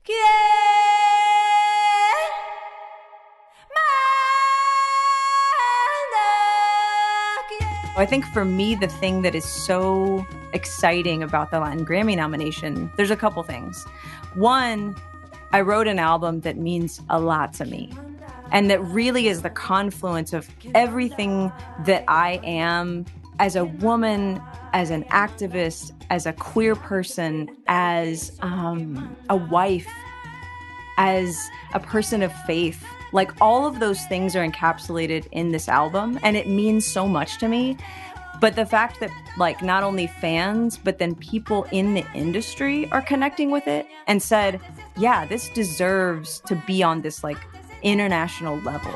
I think for me, the thing that is so exciting about the Latin Grammy nomination, there's a couple things. One, I wrote an album that means a lot to me, and that really is the confluence of everything that I am as a woman, as an activist, as a queer person, as a wife, as a person of faith. Like, all of those things are encapsulated in this album, and it means so much to me. But the fact that, like, not only fans, but then people in the industry are connecting with it and said, yeah, this deserves to be on this, like, international level.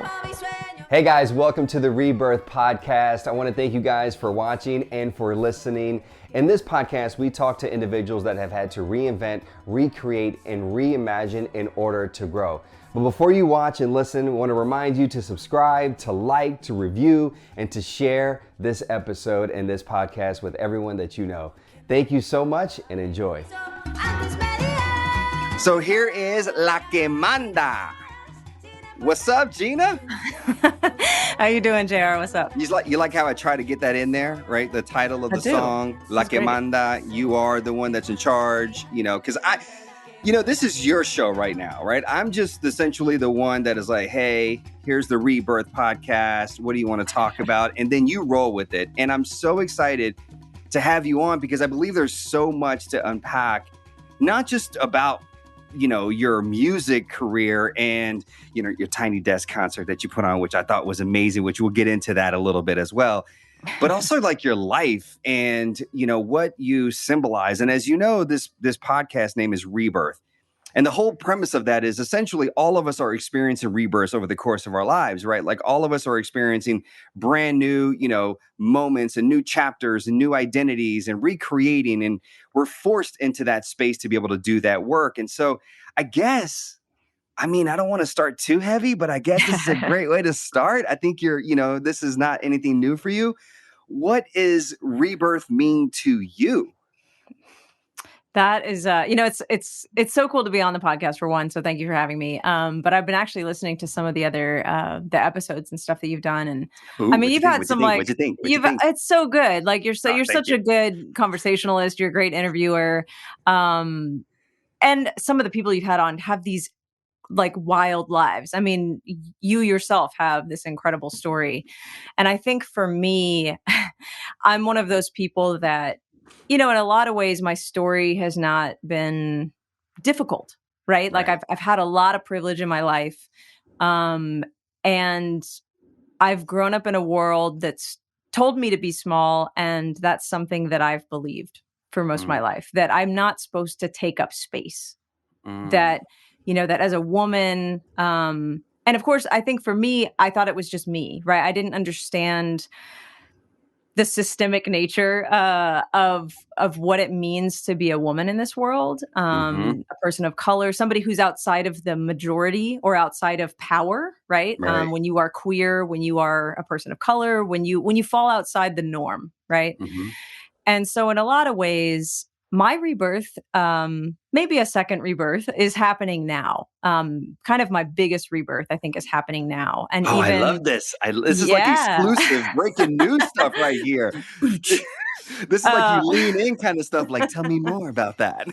Hey guys, welcome to the Rebirth Podcast. I want to thank you guys for watching and for listening. In this podcast, we talk to individuals that have had to reinvent, recreate, and reimagine in order to grow. But before you watch and listen, I want to remind you to subscribe, to like, to review, and to share this episode and this podcast with everyone that you know. Thank you so much and enjoy. So here is La Que Manda. What's up, Gina? How you doing, JR? What's up? You like how I try to get that in there, right? The title of the song, La Que Manda, you are the one that's in charge, because this is your show right now, right? I'm just essentially the one that is like, hey, here's the Rebirth Podcast. What do you want to talk about? And then you roll with it. And I'm so excited to have you on because I believe there's so much to unpack, not just about your music career and, your Tiny Desk concert that you put on, which I thought was amazing, which we'll get into that a little bit as well, but also like your life and, what you symbolize. And as you know, this podcast name is Rebirth. And the whole premise of that is essentially all of us are experiencing rebirths over the course of our lives, right? Like all of us are experiencing brand new, moments and new chapters and new identities and recreating. And we're forced into that space to be able to do that work. And so I guess, I don't want to start too heavy, but I guess this is a great way to start. I think this is not anything new for you. What is rebirth mean to you? That is, it's so cool to be on the podcast for one. So thank you for having me. But I've been actually listening to some of the other the episodes and stuff that you've done, and you've had some like it's so good. Like you're such a good conversationalist. You're a great interviewer, and some of the people you've had on have these like wild lives. You yourself have this incredible story, and I think for me, I'm one of those people that. In a lot of ways, my story has not been difficult, right? Like I've had a lot of privilege in my life. And I've grown up in a world that's told me to be small. And that's something that I've believed for most of my life, that I'm not supposed to take up space, that as a woman, and of course, I think for me, I thought it was just me, right? I didn't understand the systemic nature of what it means to be a woman in this world, a person of color, somebody who's outside of the majority or outside of power, right? When you are queer, when you are a person of color, when you fall outside the norm, right? And so in a lot of ways, my rebirth, maybe a second rebirth, is happening now. Kind of my biggest rebirth, I think, is happening now. And I love this. This is like exclusive breaking news stuff right here. This is like you lean in kind of stuff. Like, tell me more about that.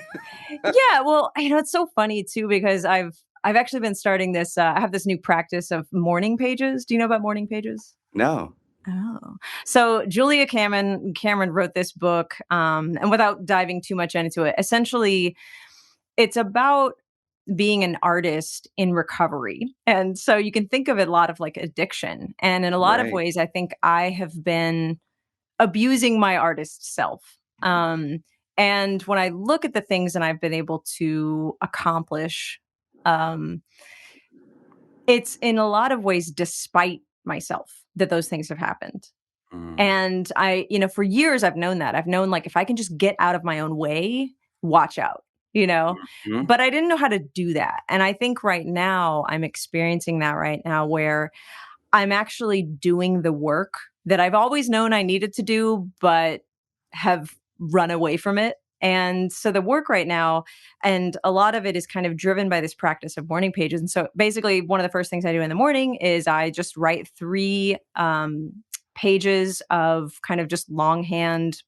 Yeah, well, it's so funny too because I've actually been starting this. I have this new practice of morning pages. Do you know about morning pages? No. Oh, so Julia Cameron wrote this book, and without diving too much into it, essentially, it's about being an artist in recovery. And so you can think of it a lot of like addiction. And in a lot of ways, I think I have been abusing my artist self. And when I look at the things that I've been able to accomplish, it's in a lot of ways despite myself that those things have happened. And I, for years I've known that. I've known like if I can just get out of my own way, watch out, but I didn't know how to do that. And I think right now I'm experiencing that right now where I'm actually doing the work that I've always known I needed to do, but have run away from it And so the work right now, and a lot of it is kind of driven by this practice of morning pages. And so basically one of the first things I do in the morning is I just write 3 pages of kind of just longhand.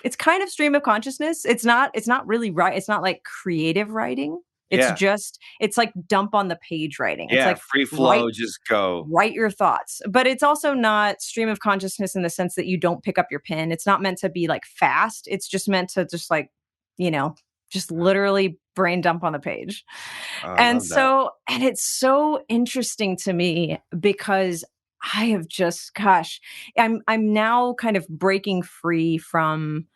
It's kind of stream of consciousness. It's not really right. It's not like creative writing. It's like dump on the page writing. It's like free flow, just go. Write your thoughts. But it's also not stream of consciousness in the sense that you don't pick up your pen. It's not meant to be like fast. It's just meant to just like, just literally brain dump on the page. And so, and it's so interesting to me because I have just, I'm now kind of breaking free from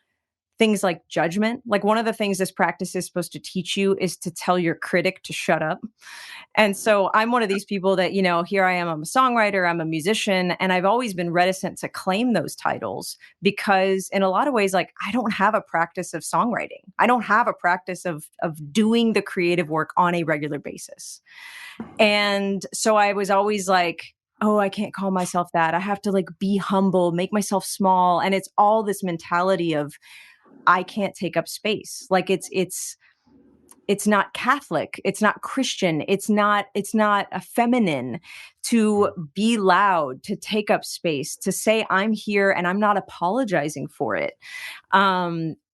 things like judgment. Like one of the things this practice is supposed to teach you is to tell your critic to shut up. And so I'm one of these people that, here I am, I'm a songwriter, I'm a musician, and I've always been reticent to claim those titles because in a lot of ways, like I don't have a practice of songwriting. I don't have a practice of doing the creative work on a regular basis. And so I was always like, oh, I can't call myself that. I have to like be humble, make myself small. And it's all this mentality of, I can't take up space. Like it's not Catholic. It's not Christian. It's not a feminine to be loud, to take up space, to say I'm here and I'm not apologizing for it.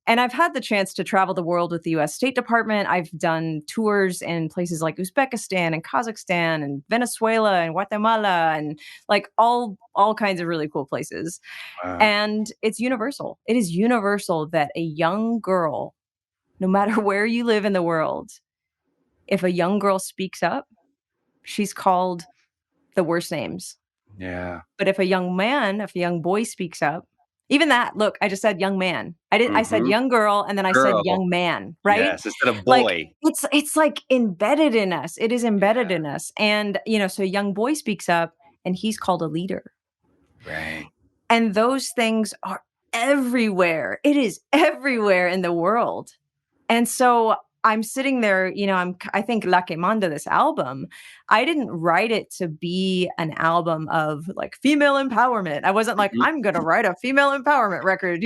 And I've had the chance to travel the world with the U.S. State Department. I've done tours in places like Uzbekistan and Kazakhstan and Venezuela and Guatemala and like all kinds of really cool places. Wow. And it's universal. It is universal that a young girl, no matter where you live in the world, if a young girl speaks up, she's called the worst names. Yeah. But if a young boy speaks up, even that, look, I just said young man. I said young girl and then I said young man, right? Yes, instead of boy. Like, it's like embedded in us. It is embedded in us. And, so a young boy speaks up and he's called a leader. Right. And those things are everywhere. It is everywhere in the world. And so I'm sitting there, I think La Que Manda, this album, I didn't write it to be an album of like female empowerment. I wasn't like, I'm going to write a female empowerment record,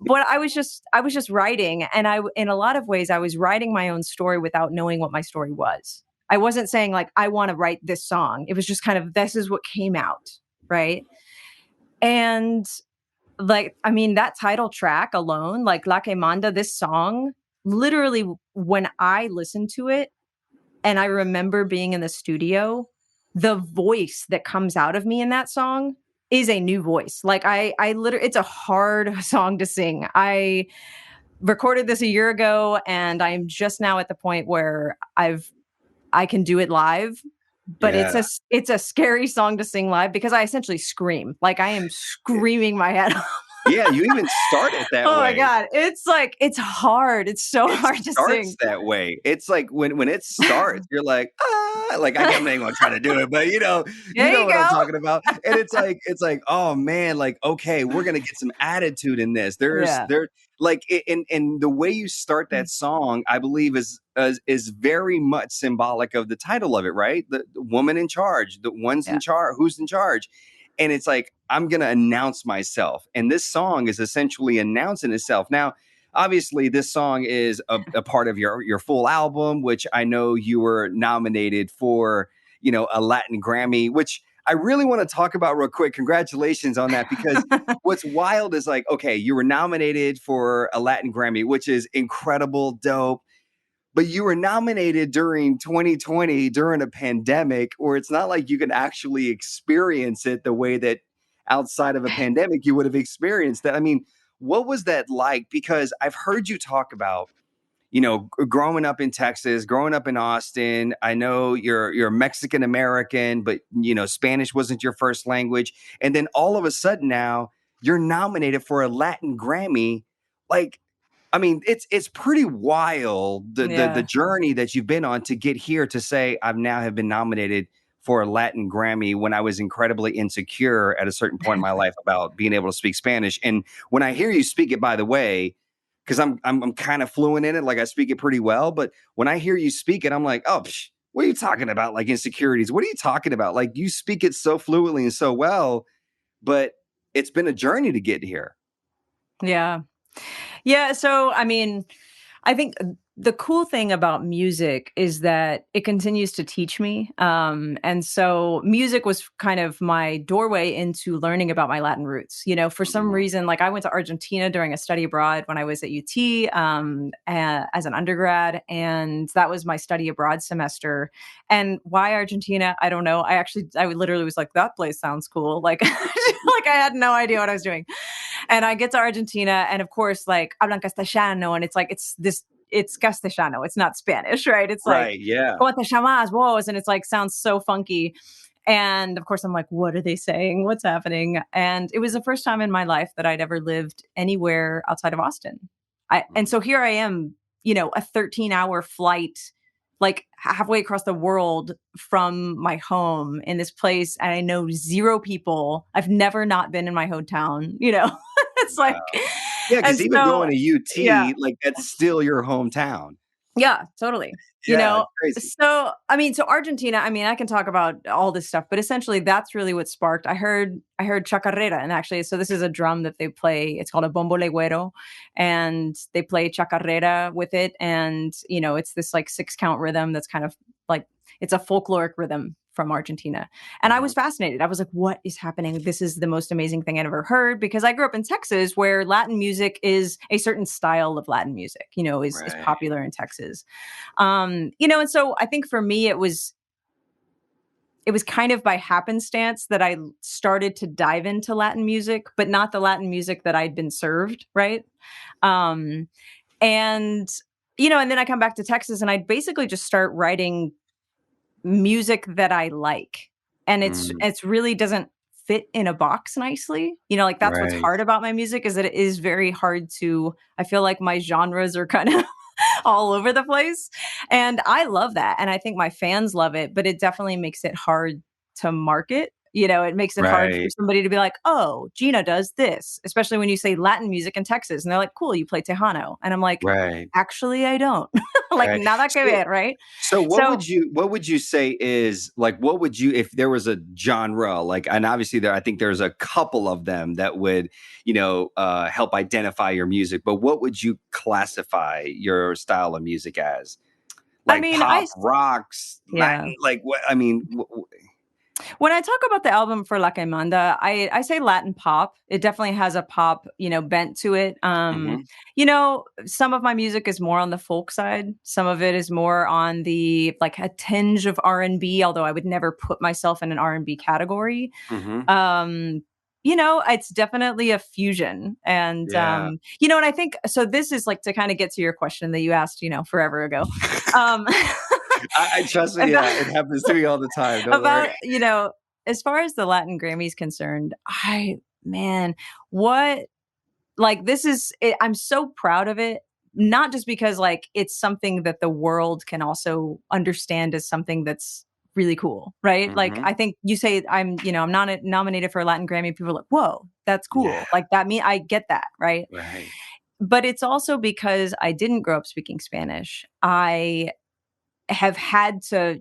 but I was just writing. And in a lot of ways, I was writing my own story without knowing what my story was. I wasn't saying like, I want to write this song. It was just kind of, this is what came out. Right. And like, I mean, that title track alone, like La Que Manda, this song, literally when I listened to it and I remember being in the studio, the voice that comes out of me in that song is a new voice. Like I literally, it's a hard song to sing. I recorded this a year ago and I'm just now at the point where I can do it live. But it's a scary song to sing live because I essentially scream. Like I am screaming my head off. Yeah, you even start it that way. Oh my God. It's like, it's hard. It's so hard to sing. It starts that way. It's like when it starts, you're like, like I'm not even gonna try to do it, but you know what I'm talking about. And it's like, oh man, like, okay, we're gonna get some attitude in this. There's like, and the way you start that song, I believe is very much symbolic of the title of it, right? The woman in charge, the one's in charge, who's in charge. And it's like, I'm going to announce myself. And this song is essentially announcing itself. Now, obviously, this song is a part of your full album, which I know you were nominated for, a Latin Grammy, which I really want to talk about real quick. Congratulations on that, because what's wild is like, okay, you were nominated for a Latin Grammy, which is incredible, dope. But you were nominated during 2020 during a pandemic where it's not like you can actually experience it the way that outside of a pandemic you would have experienced that. I mean, what was that like? Because I've heard you talk about, growing up in Texas, growing up in Austin. I know you're Mexican American, but, Spanish wasn't your first language. And then all of a sudden now you're nominated for a Latin Grammy. Like, I mean, it's pretty wild, the journey that you've been on to get here to say, I've now have been nominated for a Latin Grammy when I was incredibly insecure at a certain point in my life about being able to speak Spanish. And when I hear you speak it, by the way, because I'm kind of fluent in it, like I speak it pretty well. But when I hear you speak it, I'm like, oh, what are you talking about? Like insecurities? What are you talking about? Like you speak it so fluently and so well, but it's been a journey to get here. Yeah. Yeah. So, I mean, I think the cool thing about music is that it continues to teach me. And so music was kind of my doorway into learning about my Latin roots. For some reason, like I went to Argentina during a study abroad when I was at UT as an undergrad. And that was my study abroad semester. And why Argentina? I don't know. I literally was like, that place sounds cool. Like, like I had no idea what I was doing. And I get to Argentina, and of course, like hablan castellano, and it's castellano. It's not Spanish, right? It's like, Right. Yeah. ¿Cómo te llamas? Whoa. And it's like, sounds so funky. And of course, I'm like, what are they saying? What's happening? And it was the first time in my life that I'd ever lived anywhere outside of Austin. And so here I am, a 13-hour flight, like halfway across the world from my home in this place. And I know zero people. I've never not been in my hometown, it's like, yeah, because and even so, going to UT, yeah. like that's still your hometown. Yeah, totally. Yeah, it's crazy. So I mean, so Argentina, I mean, I can talk about all this stuff, but essentially that's really what sparked. I heard chacarrera, and actually, so this is a drum that they play. It's called a bombo legüero, and they play chacarrera with it, and it's this like 6-count rhythm that's kind of like it's a folkloric rhythm from Argentina. And I was fascinated. I was like, what is happening? This is the most amazing thing I'd ever heard, because I grew up in Texas where Latin music is a certain style of Latin music, is popular in Texas. And so I think for me, it was kind of by happenstance that I started to dive into Latin music, but not the Latin music that I'd been served. Right. And, and then I come back to Texas and I basically just start writing music that I like. And it's really doesn't fit in a box nicely. Like that's what's hard about my music, is that it is very hard I feel like my genres are kind of all over the place. And I love that. And I think my fans love it, but it definitely makes it hard to market. It makes it hard for somebody to be like, oh, Gina does this, especially when you say Latin music in Texas. And they're like, cool, you play Tejano. And I'm like, actually, I don't. Like, nada que ver, right? So what would you say is like, what would you, if there was a genre, like, and obviously I think there's a couple of them that would, help identify your music, but what would you classify your style of music as? Like, I mean, pop, rocks, Latin, like what, I mean, when I talk about the album for La Quemanda, I say Latin pop. It definitely has a pop, bent to it. Some of my music is more on the folk side. Some of it is more on the like a tinge of R&B, although I would never put myself in an R&B category. It's definitely a fusion. And, and I think, so this is like to kind of get to your question that you asked, forever ago. I trust me. Yeah, it happens to me all the time. Don't worry. As far as the Latin Grammy is concerned, I'm so proud of it. Not just because like it's something that the world can also understand as something that's really cool, right? Like I think you say I'm not nominated for a Latin Grammy. People are like, whoa, that's cool. Yeah. Like that I get that, right? Right. But it's also because I didn't grow up speaking Spanish. I have had to,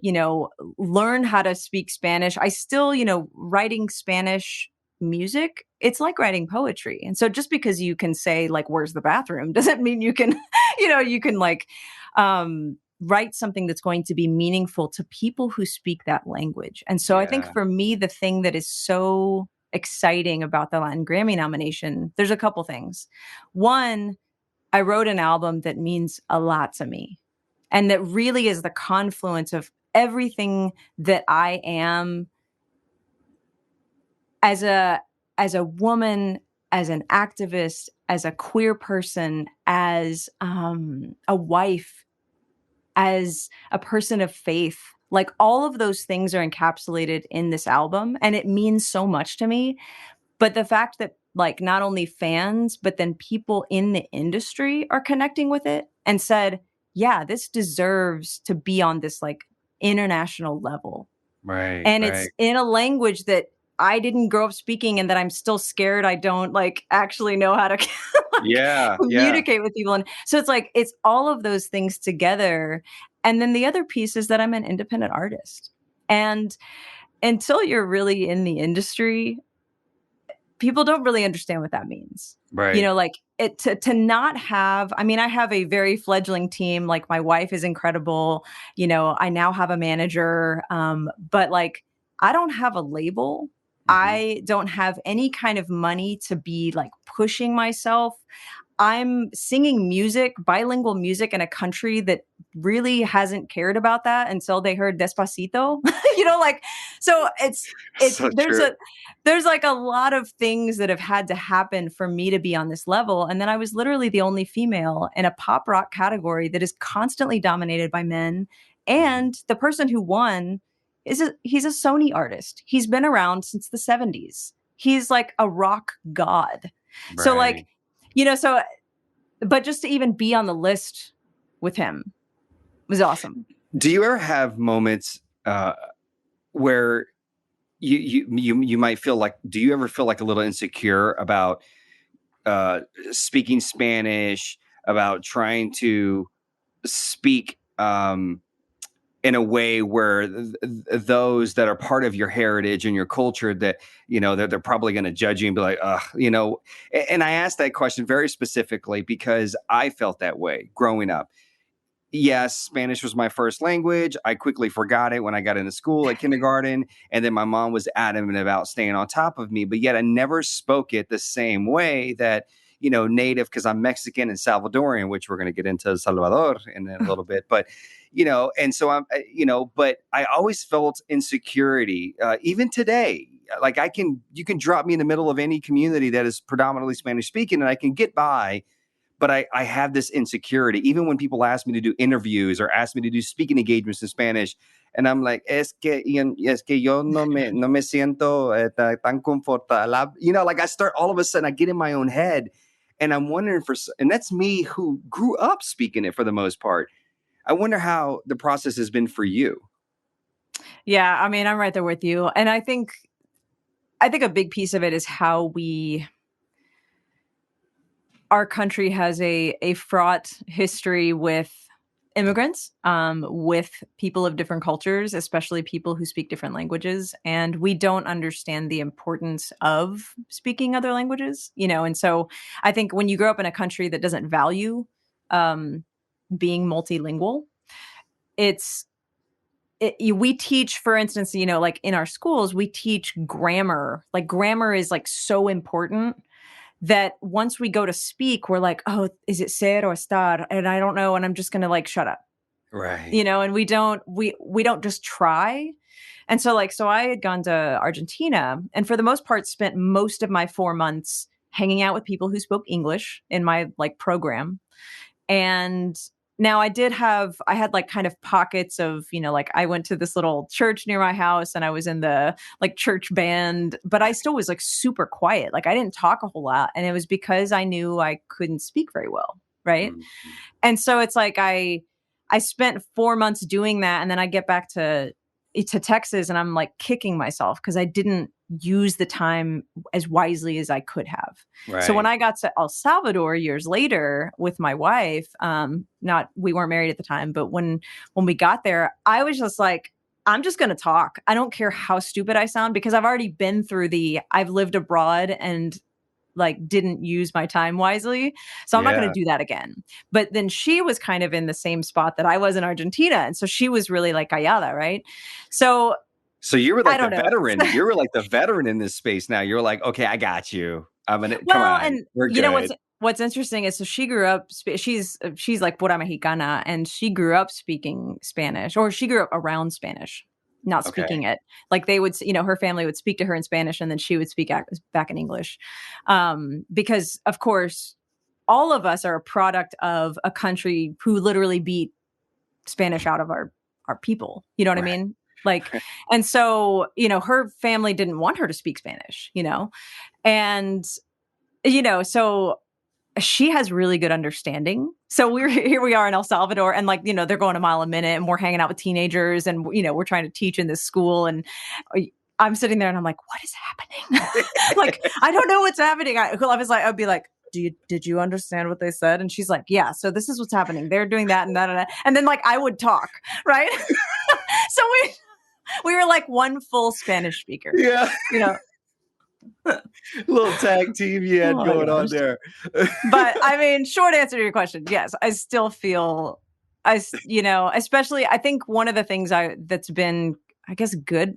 learn how to speak Spanish. I still, writing Spanish music, it's like writing poetry. And so just because you can say like, where's the bathroom, doesn't mean you can, you can like write something that's going to be meaningful to people who speak that language. And so I think for me, the thing that is so exciting about the Latin Grammy nomination, there's a couple things. One, I wrote an album that means a lot to me. And that really is the confluence of everything that I am as a woman, as an activist, as a queer person, as a wife, as a person of faith. Like all of those things are encapsulated in this album, and it means so much to me. But the fact that like not only fans, but then people in the industry are connecting with it and said, yeah, this deserves to be on this like international level. Right. And it's in a language that I didn't grow up speaking and that I'm still scared I don't like actually know how to communicate with people. And so it's like, it's all of those things together. And then the other piece is that I'm an independent artist. And until you're really in the industry, people don't really understand what that means. Right. You know, like to not have, I mean, I have a very fledgling team. Like my wife is incredible. You know, I now have a manager. But like, I don't have a label. I don't have any kind of money to be like pushing myself. I'm singing music, bilingual music in a country that really hasn't cared about that until they heard Despacito. You know, like, so it's So there's like a lot of things that have had to happen for me to be on this level. And then I was literally the only female in a pop rock category that is constantly dominated by men. And the person who won he's a Sony artist. He's been around since the 70s. He's like a rock god. Right. So like, you know, so, but just to even be on the list with him was awesome. Do you ever have moments where you might feel like, do you ever feel like a little insecure about speaking Spanish, about trying to speak in a way where those that are part of your heritage and your culture that, you know, they're probably going to judge you and be like, you know, and I asked that question very specifically because I felt that way growing up. Yes, Spanish was my first language. I quickly forgot it when I got into school at kindergarten. And then my mom was adamant about staying on top of me, but yet I never spoke it the same way that, you know, native, because I'm Mexican and Salvadorian, which we're going to get into Salvador in a little bit. But, you know, and so I'm, you know, but I always felt insecurity, even today. Like you can drop me in the middle of any community that is predominantly Spanish speaking and I can get by. But I have this insecurity, even when people ask me to do interviews or ask me to do speaking engagements in Spanish. And I'm like, es que yo no me siento tan confortable. You know, like I start all of a sudden, I get in my own head and I'm wondering and that's me who grew up speaking it for the most part. I wonder how the process has been for you. Yeah, I mean, I'm right there with you. And I think a big piece of it is how our country has a fraught history with immigrants, with people of different cultures, especially people who speak different languages. And we don't understand the importance of speaking other languages, you know? And so I think when you grow up in a country that doesn't value being multilingual, we teach, for instance, you know, like in our schools, we teach grammar. Like grammar is like so important that once we go to speak, we're like, oh, is it ser or estar? And I don't know. And I'm just going to like, shut up. Right. You know, and we don't just try. And so I had gone to Argentina and for the most part spent most of my 4 months hanging out with people who spoke English in my like program. And now I had like kind of pockets of, you know, like I went to this little church near my house and I was in the like church band, but I still was like super quiet. Like I didn't talk a whole lot. And it was because I knew I couldn't speak very well. Right. Mm-hmm. And so it's like I spent 4 months doing that. And then I get back to Texas and I'm like kicking myself because I didn't use the time as wisely as I could have. Right. So when I got to El Salvador years later with my wife, we weren't married at the time, but when we got there, I was just like, I'm just going to talk. I don't care how stupid I sound because I've already been through I've lived abroad and like didn't use my time wisely. So I'm not going to do that again. But then she was kind of in the same spot that I was in Argentina. And so she was really like callada, right? So you were like the veteran. You were like the veteran in this space now. You're like, okay, I got you. I'm gonna come on. And you know what's interesting is so she grew up. She's like pura mexicana, and she grew up speaking Spanish, or she grew up around Spanish, not speaking it. Like they would, you know, her family would speak to her in Spanish, and then she would speak back in English, because of course, all of us are a product of a country who literally beat Spanish out of our people. You know what I mean? Like, and so, you know, her family didn't want her to speak Spanish, you know, and, you know, so she has really good understanding. So here we are in El Salvador and like, you know, they're going a mile a minute and we're hanging out with teenagers and, you know, we're trying to teach in this school and I'm sitting there and I'm like, what is happening? Like, I don't know what's happening. I'd be like, did you understand what they said? And she's like, yeah, so this is what's happening. They're doing that and that and that. And then like, I would talk, right? So we were like one full Spanish speaker. Yeah. You know, Little tag team you had going on there. But I mean, short answer to your question, yes, I still feel, especially I think one of the things that's been, I guess, good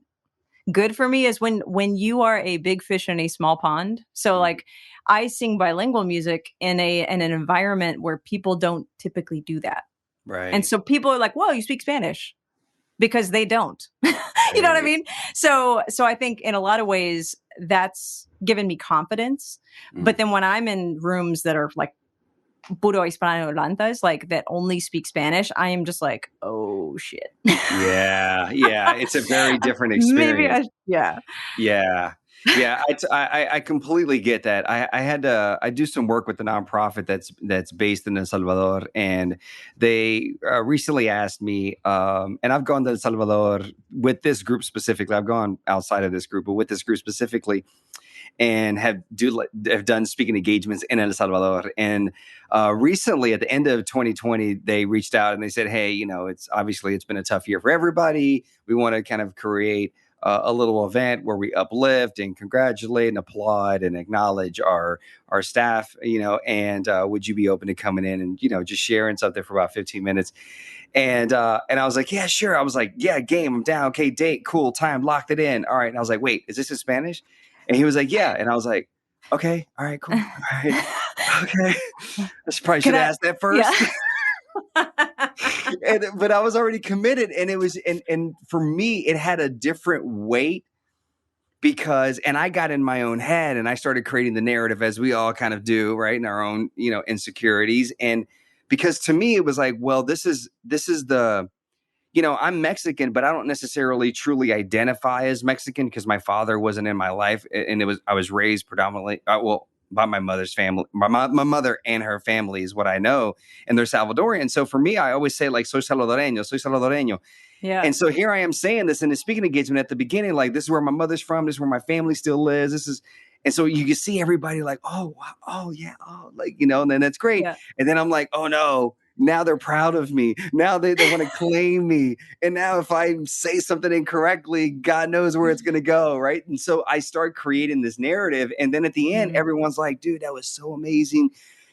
for me is when you are a big fish in a small pond. So like I sing bilingual music in an environment where people don't typically do that. Right. And so people are like, whoa, you speak Spanish, because they don't. You know what I mean? So I think in a lot of ways that's given me confidence. But then when I'm in rooms that are like puro hispanohablantes, like that only speak Spanish, I am just like, oh shit. Yeah. It's a very different experience. Yeah. I completely get that. I do some work with the nonprofit that's based in El Salvador, and they recently asked me, and I've gone to El Salvador with this group specifically. I've gone outside of this group, but with this group specifically, and have done speaking engagements in El Salvador. And recently, at the end of 2020, they reached out and they said, "Hey, it's been a tough year for everybody. We want to kind of create a little event where we uplift and congratulate and applaud and acknowledge our staff. And would you be open to coming in and just sharing something for about 15 minutes?" And I was like, "Yeah, sure." I was like, "Yeah, game, I'm down. Okay, date, cool, time, locked it in. All right." And I was like, "Wait, is this in Spanish?" And he was like, "Yeah." And I was like, "Okay, all right, cool, all right, okay." I probably should have asked that first. Yeah. But I was already committed, and it was, and for me, it had a different weight because, and I got in my own head, and I started creating the narrative as we all kind of do, right, in our own, insecurities, and because to me, it was like, well, this is the. I'm Mexican, but I don't necessarily truly identify as Mexican because my father wasn't in my life, and I was raised predominantly, by my mother's family. My mother and her family is what I know, and they're Salvadorian. So for me, I always say like, soy salvadoreño. Yeah. And so here I am saying this in the speaking engagement at the beginning, like, this is where my mother's from, this is where my family still lives. And so you can see everybody like, oh, wow, oh yeah, oh, like, and then that's great. Yeah. And then I'm like, oh no, now they're proud of me. Now they want to claim me. And now if I say something incorrectly, God knows where it's going to go. Right. And so I start creating this narrative. And then at the end, everyone's like, dude, that was so amazing.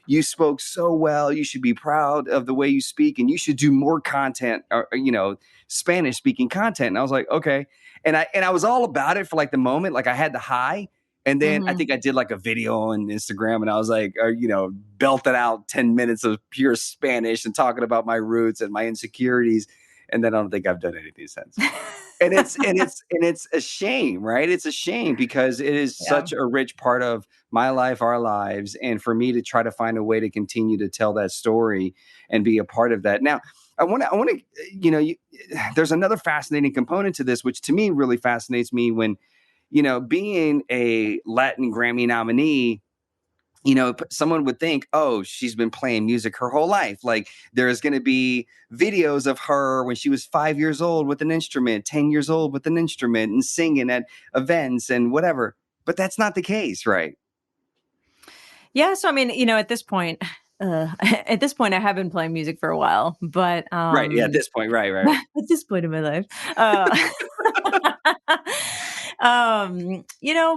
You spoke so well. You should be proud of the way you speak, and you should do more content, Spanish speaking content. And I was like, okay. And I was all about it for like the moment. Like I had the high. And then I think I did like a video on Instagram, and I was like, belted out 10 minutes of pure Spanish and talking about my roots and my insecurities. And then I don't think I've done anything since. And it's a shame, right? It's a shame because it is such a rich part of my life, our lives. And for me to try to find a way to continue to tell that story and be a part of that. Now, I want to, there's another fascinating component to this, which to me really fascinates me when, being a Latin Grammy nominee, someone would think, oh, she's been playing music her whole life. Like there's going to be videos of her when she was 5 years old with an instrument, 10 years old with an instrument, and singing at events and whatever. But that's not the case, right? Yeah. So, I mean, at this point, I have been playing music for a while, but right. Yeah. At this point, right. At this point in my life,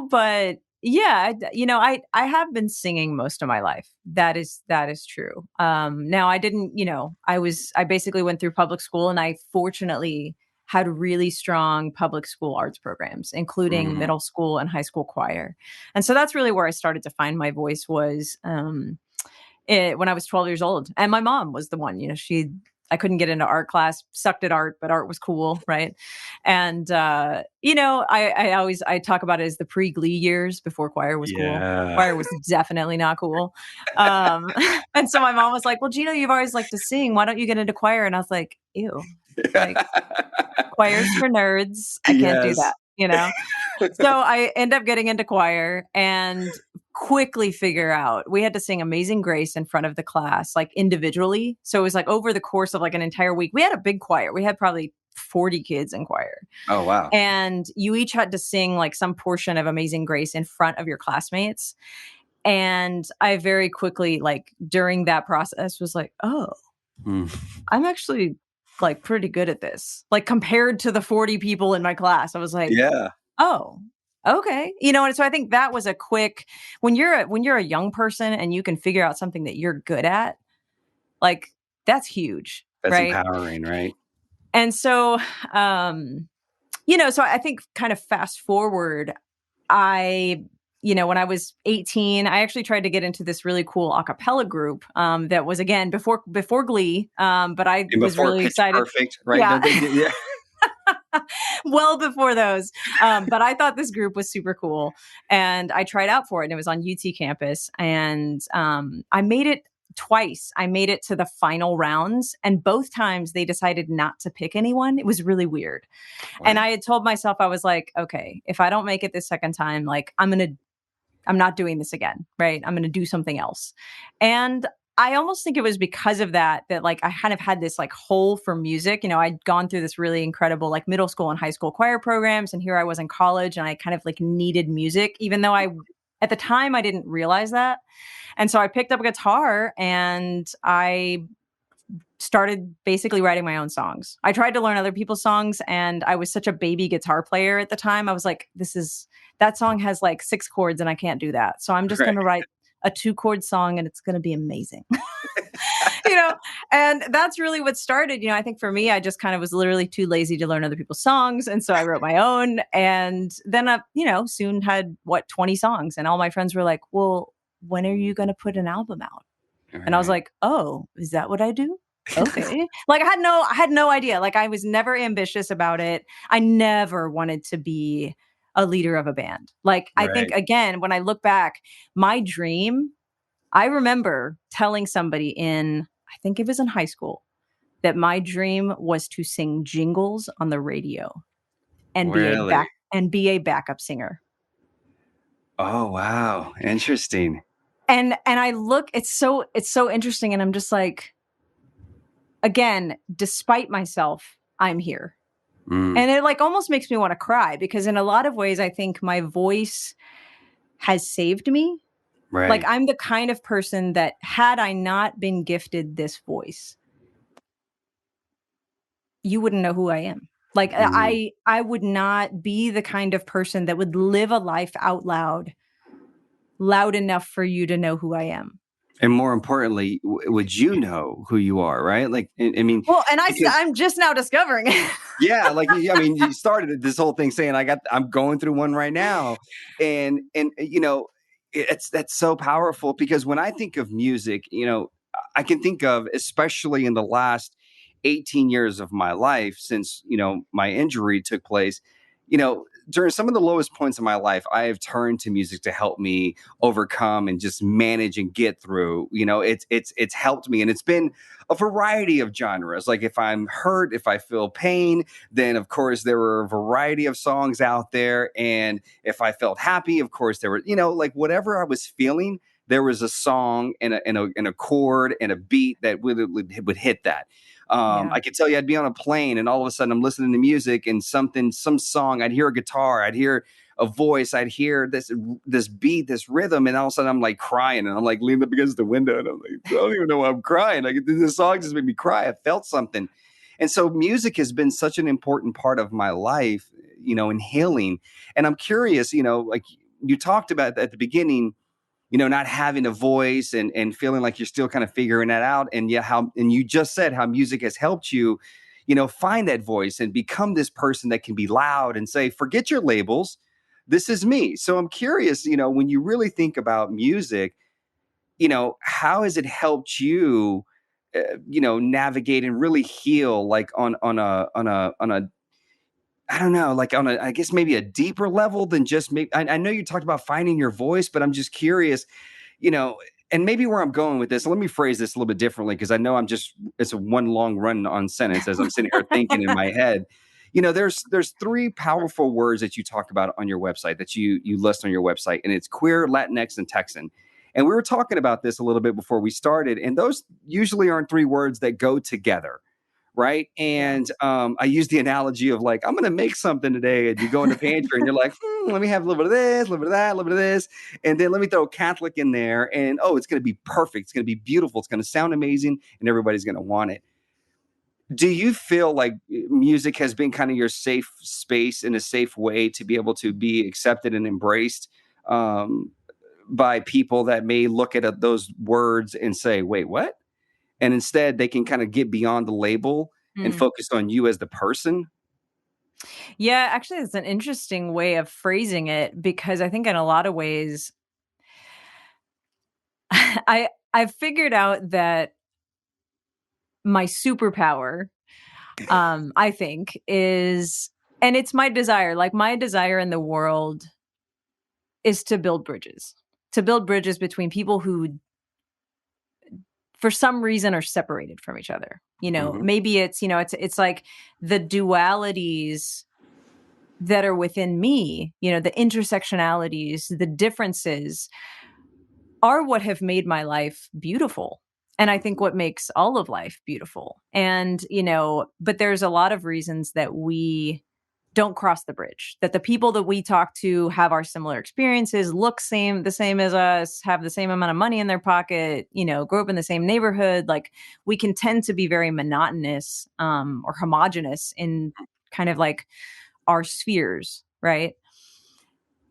but yeah, I have been singing most of my life. That is true. Now I didn't, I basically went through public school, and I fortunately had really strong public school arts programs, including middle school and high school choir. And so that's really where I started to find my voice was, when I was 12 years old. And my mom was the one, I couldn't get into art class, sucked at art, but art was cool. Right. And, I talk about it as the pre-Glee years before choir was cool. Choir was definitely not cool. And so my mom was like, well, Gina, you've always liked to sing. Why don't you get into choir? And I was like, ew, like choir's for nerds. I can't do that, So I end up getting into choir and quickly figure out we had to sing Amazing Grace in front of the class, like individually. So it was like over the course of like an entire week. We had a big choir. We had probably 40 kids in choir. Oh, wow. And you each had to sing like some portion of Amazing Grace in front of your classmates. And I very quickly, like during that process, was like, oh, I'm actually like pretty good at this. Like compared to the 40 people in my class, I was like, yeah. Oh, Okay. And so I think that was a quick, when you're a young person and you can figure out something that you're good at, like that's huge. That's Right. empowering, right? And so, so I think kind of fast forward, when I was 18, I actually tried to get into this really cool a cappella group that was, again, before Glee. But I was really Pitch excited. Perfect, right? Yeah. Yeah. Well before those. But I thought this group was super cool. And I tried out for it, and it was on UT campus. And I made it twice. I made it to the final rounds, and both times they decided not to pick anyone. It was really weird. Wow. And I had told myself, I was like, okay, if I don't make it this second time, like I'm not doing this again, right? I'm going to do something else. And I almost think it was because of that like I kind of had this like hole for music. I'd gone through this really incredible like middle school and high school choir programs, and here I was in college, and I kind of like needed music, even though at the time I didn't realize that. And so I picked up a guitar and I started basically writing my own songs. I tried to learn other people's songs, and I was such a baby guitar player at the time. I was like, that song has like 6 chords and I can't do that. So I'm just going to write a 2-chord song and it's going to be amazing. And that's really what started. I think for me, I just kind of was literally too lazy to learn other people's songs. And so I wrote my own, and then I, soon had 20 songs, and all my friends were like, well, when are you going to put an album out? Right. And I was like, oh, is that what I do? Okay. Like I had no idea. Like I was never ambitious about it. I never wanted to be a leader of a band. Like I think, again, when I look back, my dream, I remember telling somebody I think it was in high school, that my dream was to sing jingles on the radio and be a backup singer. Oh, wow. Interesting. And I look, it's so interesting. And I'm just like, again, despite myself, I'm here. And it like almost makes me want to cry, because in a lot of ways, I think my voice has saved me. Right. Like I'm the kind of person that, had I not been gifted this voice, you wouldn't know who I am. Like I would not be the kind of person that would live a life out loud enough for you to know who I am. And more importantly, would you know who you are, right? Like, I mean, well, and I'm just now discovering it. Yeah, like I mean, you started this whole thing saying I'm going through one right now, and that's so powerful, because when I think of music, I can think of, especially in the last 18 years of my life since my injury took place, during some of the lowest points of my life, I have turned to music to help me overcome and just manage and get through. It's helped me, and it's been a variety of genres. Like if I'm hurt, if I feel pain, then of course there were a variety of songs out there. And if I felt happy, of course there were, like whatever I was feeling, there was a song and a chord and a beat that would hit that. I could tell you, I'd be on a plane and all of a sudden I'm listening to music and some song, I'd hear a guitar, I'd hear a voice, I'd hear this beat, this rhythm, and all of a sudden I'm like crying, and I'm like leaning up against the window, and I'm like, I don't even know why I'm crying. Like this song just made me cry. I felt something. And so music has been such an important part of my life, in healing. And I'm curious, like you talked about at the beginning, not having a voice and feeling like you're still kind of figuring that out. And and you just said how music has helped you, find that voice and become this person that can be loud and say, forget your labels. This is me. So I'm curious, when you really think about music, how has it helped you, navigate and really heal, like on a I don't know, like on I guess maybe a deeper level than just maybe. I know you talked about finding your voice, but I'm just curious, and maybe where I'm going with this. Let me phrase this a little bit differently, because I know it's a one long run on sentence as I'm sitting here thinking in my head. There's 3 powerful words that you talk about on your website, that you list on your website, and it's queer, Latinx, and Texan. And we were talking about this a little bit before we started, and those usually aren't 3 words that go together. Right. And I use the analogy of like, I'm going to make something today. And you go in the pantry and you're like, let me have a little bit of this, a little bit of that, a little bit of this. And then let me throw Catholic in there. And it's going to be perfect. It's going to be beautiful. It's going to sound amazing. And everybody's going to want it. Do you feel like music has been kind of your safe space in a safe way to be able to be accepted and embraced by people that may look at those words and say, wait, what? And instead they can kind of get beyond the label and focus on you as the person. Yeah, actually, it's an interesting way of phrasing it, because I think in a lot of ways, I've figured out that my superpower, I think, is, and it's my desire. Like, my desire in the world is to build bridges between people who, for some reason, are separated from each other. Maybe it's, it's like the dualities that are within me, the intersectionalities, the differences are what have made my life beautiful. And I think what makes all of life beautiful. And, but there's a lot of reasons that we don't cross the bridge, that the people that we talk to have our similar experiences, look the same as us, have the same amount of money in their pocket, grew up in the same neighborhood. Like, we can tend to be very monotonous or homogenous in kind of like our spheres, right?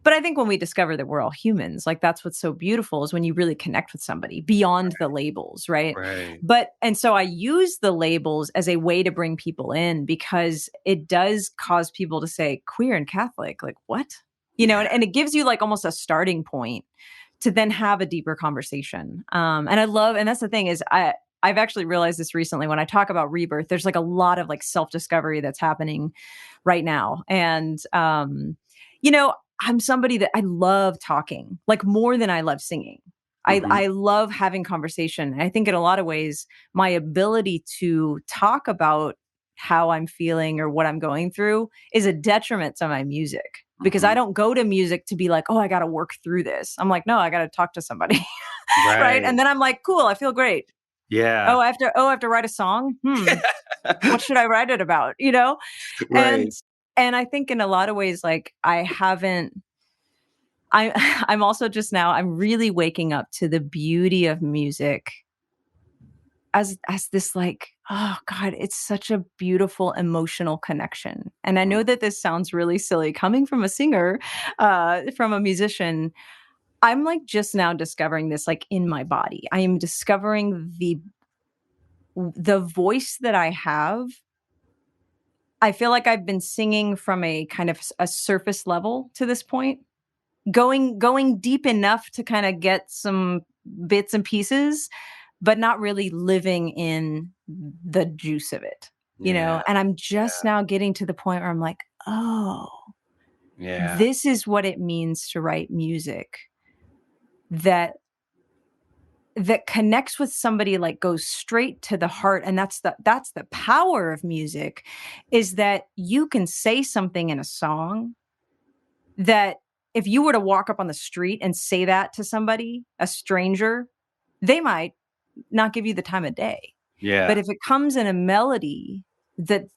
But I think when we discover that we're all humans, like, that's what's so beautiful, is when you really connect with somebody beyond the labels, right? And so I use the labels as a way to bring people in, because it does cause people to say queer and Catholic, like, what? And it gives you like almost a starting point to then have a deeper conversation. And that's the thing, is I've actually realized this recently when I talk about rebirth. There's like a lot of like self-discovery that's happening right now. And, I'm somebody that I love talking, like, more than I love singing. I love having conversation. And I think in a lot of ways, my ability to talk about how I'm feeling or what I'm going through is a detriment to my music, because I don't go to music to be like, oh, I got to work through this. I'm like, no, I got to talk to somebody. Right. And then I'm like, cool, I feel great. Yeah. I have to write a song. What should I write it about? Right. And I think in a lot of ways, like, I'm also just now, I'm really waking up to the beauty of music as this, like, oh God, it's such a beautiful emotional connection. And I know that this sounds really silly coming from a singer, from a musician. I'm like just now discovering this, like, in my body. I am discovering the voice that I have. I feel like I've been singing from a kind of a surface level to this point, going deep enough to kind of get some bits and pieces, but not really living in the juice of it, and I'm just now getting to the point where I'm like, oh, this is what it means to write music that connects with somebody, like, goes straight to the heart. And that's the power of music, is that you can say something in a song that, if you were to walk up on the street and say that to somebody, a stranger, they might not give you the time of day. Yeah. But if it comes in a melody that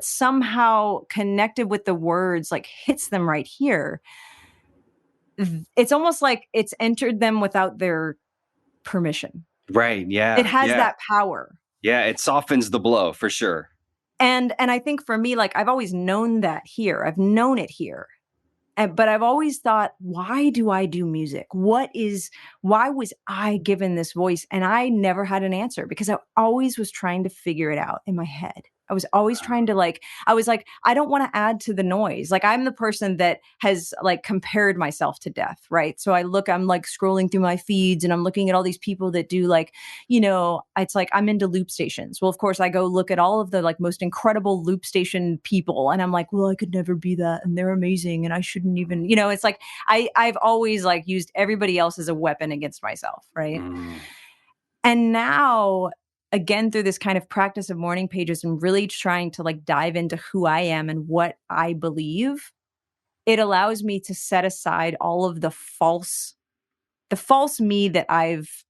somehow connected with the words, like, hits them right here, it's almost like it's entered them without their permission. Right. Yeah. It has that power. Yeah. It softens the blow for sure. And I think for me, like, I've always known that here. I've known it here. But I've always thought, why do I do music? Why was I given this voice? And I never had an answer, because I always was trying to figure it out in my head. I was always trying to, like, I was like, I don't want to add to the noise. Like, I'm the person that has, like, compared myself to death, right? So I'm like scrolling through my feeds and I'm looking at all these people that do, like, it's like, I'm into loop stations. Well, of course, I go look at all of the, like, most incredible loop station people, and I'm like, well, I could never be that, and they're amazing, and I shouldn't even, it's like, I've always, like, used everybody else as a weapon against myself, right? And now, again, through this kind of practice of morning pages and really trying to, like, dive into who I am and what I believe, it allows me to set aside all of the false me that I've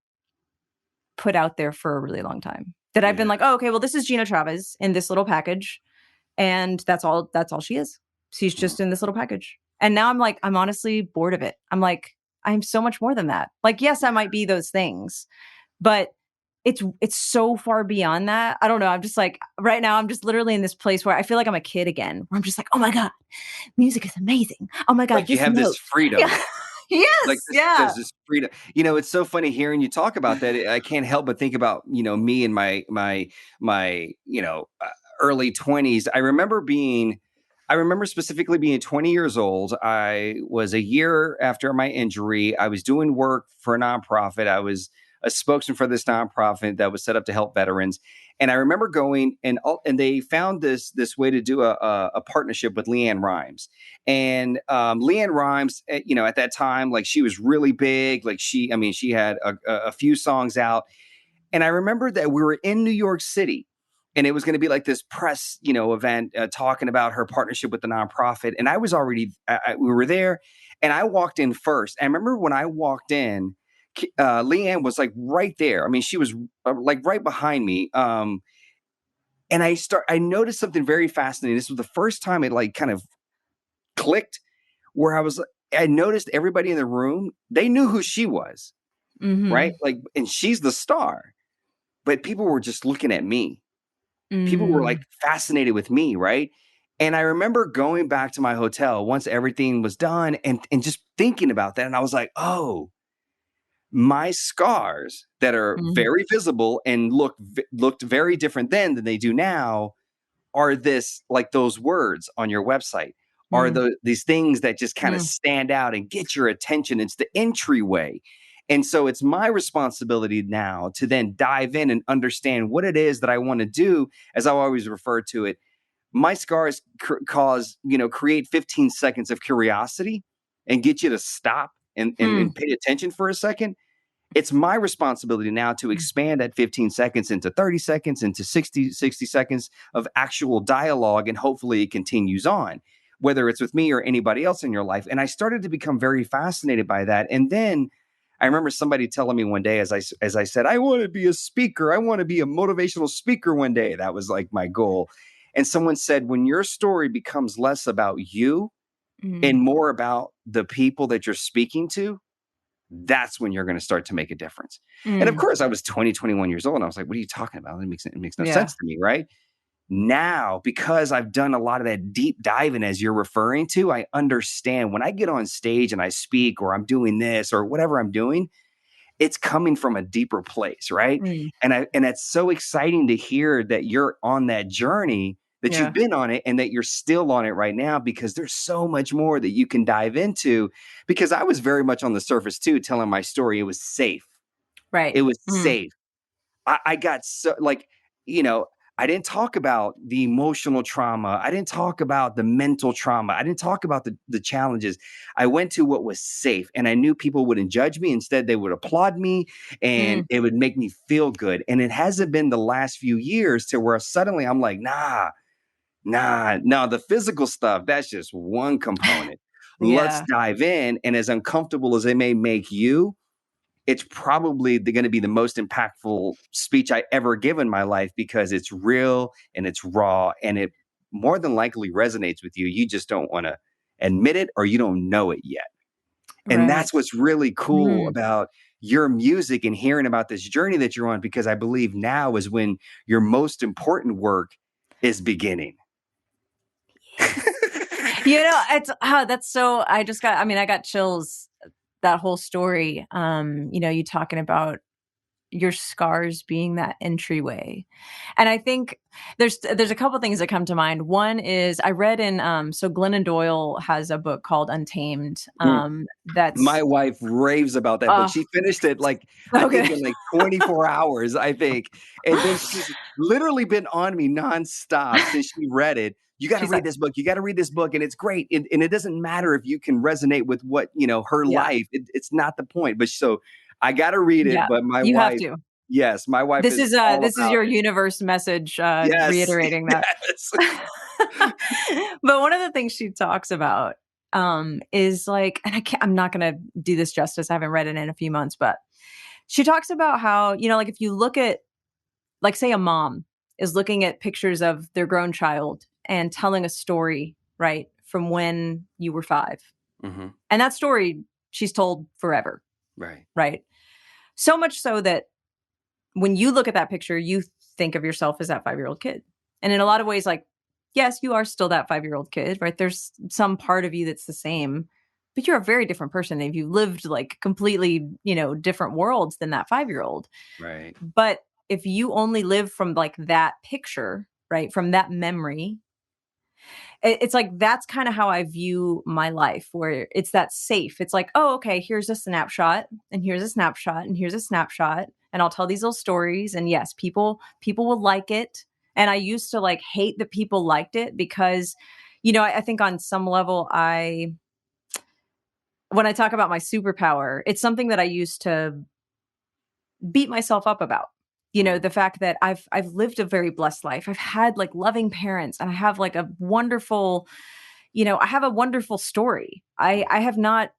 put out there for a really long time. That I've been like, oh, okay, well, this is Gina Chavez in this little package, and that's all she is. She's just in this little package. And now I'm like, I'm honestly bored of it. I'm like, I'm so much more than that. Like, yes, I might be those things, but it's so far beyond that. I don't know. I'm just like, right now, I'm just literally in this place where I feel like I'm a kid again, where I'm just like, oh my God, music is amazing. Oh my God, like you this have note. this freedom. Yeah. Yes. Like there's Yeah. this freedom. It's so funny hearing you talk about that. I can't help but think about, me in my early 20s. I remember specifically being 20 years old. I was a year after my injury. I was doing work for a nonprofit. I was a spokesman for this nonprofit that was set up to help veterans. And I remember going and they found this way to do a partnership with LeAnn Rimes. And LeAnn Rimes, at that time, like she was really big. Like she had a few songs out. And I remember that we were in New York City, and it was going to be like this press, event talking about her partnership with the nonprofit. And I was already, we were there, and I walked in first. I remember when I walked in, LeAnn was like right there. I mean, she was like right behind me. And I noticed something very fascinating. This was the first time it like kind of clicked, where I noticed everybody in the room, they knew who she was, right? Like, and she's the star, but people were just looking at me. People were like fascinated with me, right? And I remember going back to my hotel once everything was done and just thinking about that. And I was like, oh, my scars that are very visible and looked very different then than they do now are like those words on your website, are these things that just kind of stand out and get your attention. It's the entryway. And so it's my responsibility now to then dive in and understand what it is that I want to do. As I always refer to it, my scars create 15 seconds of curiosity and get you to stop and pay attention for a second. It's my responsibility now to expand that 15 seconds into 30 seconds, into 60 seconds of actual dialogue. And hopefully it continues on, whether it's with me or anybody else in your life. And I started to become very fascinated by that. And then I remember somebody telling me one day, as I said, I want to be a speaker. I want to be a motivational speaker one day. That was like my goal. And someone said, when your story becomes less about you and more about the people that you're speaking to, that's when you're going to start to make a difference. And of course, I was 21 years old. And I was like, what are you talking about? It makes no sense to me, right? Now, because I've done a lot of that deep diving, as you're referring to, I understand when I get on stage and I speak, or I'm doing this or whatever I'm doing, it's coming from a deeper place, right? And it's so exciting to hear that you're on that journey, that you've been on it, and that you're still on it right now, because there's so much more that you can dive into. Because I was very much on the surface too, telling my story. It was safe. Right. It was safe. I got so like, I didn't talk about the emotional trauma. I didn't talk about the mental trauma. I didn't talk about the challenges. I went to what was safe, and I knew people wouldn't judge me. Instead, they would applaud me, and it would make me feel good. And it hasn't been the last few years to where suddenly I'm like, nah, the physical stuff, that's just one component. Let's dive in. And as uncomfortable as it may make you, it's probably going to be the most impactful speech I ever give in my life, because it's real and it's raw, and it more than likely resonates with you. You just don't want to admit it, or you don't know it yet. And that's what's really cool about your music and hearing about this journey that you're on, because I believe now is when your most important work is beginning. It's that's so, I got chills, that whole story. You talking about your scars being that entryway. And I think there's a couple things that come to mind. One is I read in so Glennon Doyle has a book called Untamed. That's my wife raves about that book. She finished it I think in 24 hours, I think. And then she's literally been on me nonstop since she read it. You got to read this book. You got to read this book. And it's great. And it doesn't matter if you can resonate with what, her life. It's not the point. But so I got to read it. But my you wife, have to. Yes, my wife this is your universe message, reiterating that. Yes. But one of the things she talks about is like, and I'm not going to do this justice. I haven't read it in a few months, but she talks about how, like if you look at, like, say a mom is looking at pictures of their grown child and telling a story, right, from when you were 5. And that story she's told forever. Right. Right. So much so that when you look at that picture, you think of yourself as that 5-year-old kid. And in a lot of ways, like, yes, you are still that 5-year-old kid, right? There's some part of you that's the same, but you're a very different person. If you lived like completely, different worlds than that 5-year-old. Right. But if you only live from like that picture, right, from that memory, it's like that's kind of how I view my life, where it's that safe. It's like, oh, okay, here's a snapshot, and here's a snapshot, and here's a snapshot, and I'll tell these little stories. And yes, people will like it. And I used to like hate that people liked it because, I think on some level, when I talk about my superpower, it's something that I used to beat myself up about. The fact that I've lived a very blessed life. I've had like loving parents, and I have like a wonderful, I have a wonderful story. I have not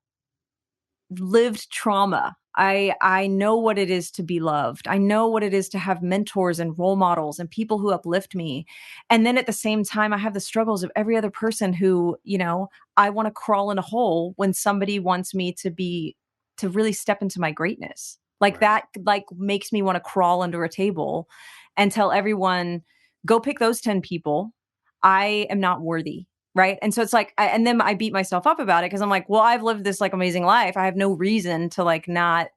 lived trauma. I know what it is to be loved. I know what it is to have mentors and role models and people who uplift me. And then at the same time, I have the struggles of every other person who, I want to crawl in a hole when somebody wants me to really step into my greatness. Like that, like makes me want to crawl under a table and tell everyone, go pick those 10 people. I am not worthy. Right. And so it's like, and then I beat myself up about it because I'm like, well, I've lived this like amazing life. I have no reason to like not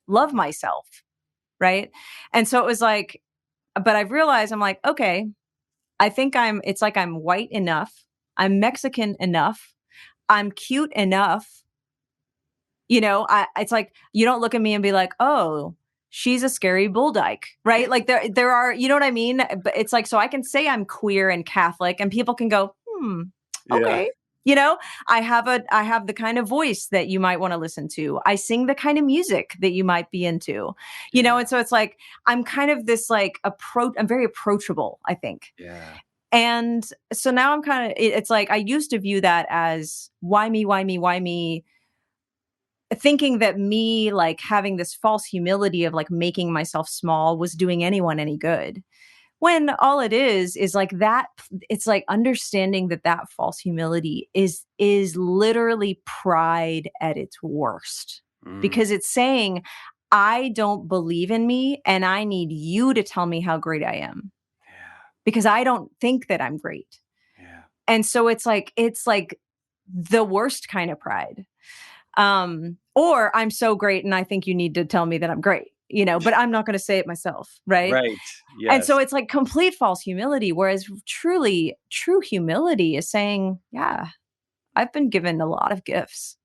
love myself. Right. And so it was like, but I've realized I'm like, okay, I think it's like I'm white enough. I'm Mexican enough. I'm cute enough. It's like, you don't look at me and be like, oh, she's a scary bull dyke, right? Like there are, you know what I mean? But it's like, so I can say I'm queer and Catholic and people can go, okay. I have the kind of voice that you might want to listen to. I sing the kind of music that you might be into, and so it's like, I'm kind of this like I'm very approachable, I think. Yeah. And so now I'm kind of, it's like, I used to view that as why me, thinking that me like having this false humility of like making myself small was doing anyone any good. When all it is like that, it's like understanding that false humility is literally pride at its worst, because it's saying, I don't believe in me and I need you to tell me how great I am, because I don't think that I'm great. Yeah. And so it's like the worst kind of pride. Or I'm so great and I think you need to tell me that I'm great, but I'm not going to say it myself. Right. Right. Yes. And so it's like complete false humility. Whereas true humility is saying, yeah, I've been given a lot of gifts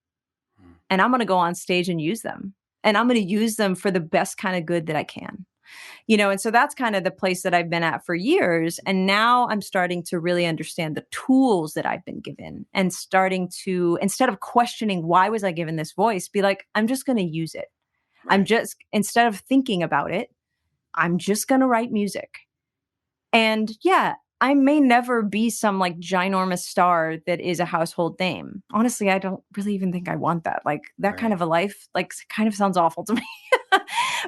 and I'm going to go on stage and use them, and I'm going to use them for the best kind of good that I can. And so that's kind of the place that I've been at for years. And now I'm starting to really understand the tools that I've been given, and starting to, instead of questioning why was I given this voice, be like, I'm just going to use it. Right. Instead of thinking about it, I'm just going to write music. And yeah, I may never be some like ginormous star that is a household name. Honestly, I don't really even think I want that. Like that kind of a life, like kind of sounds awful to me.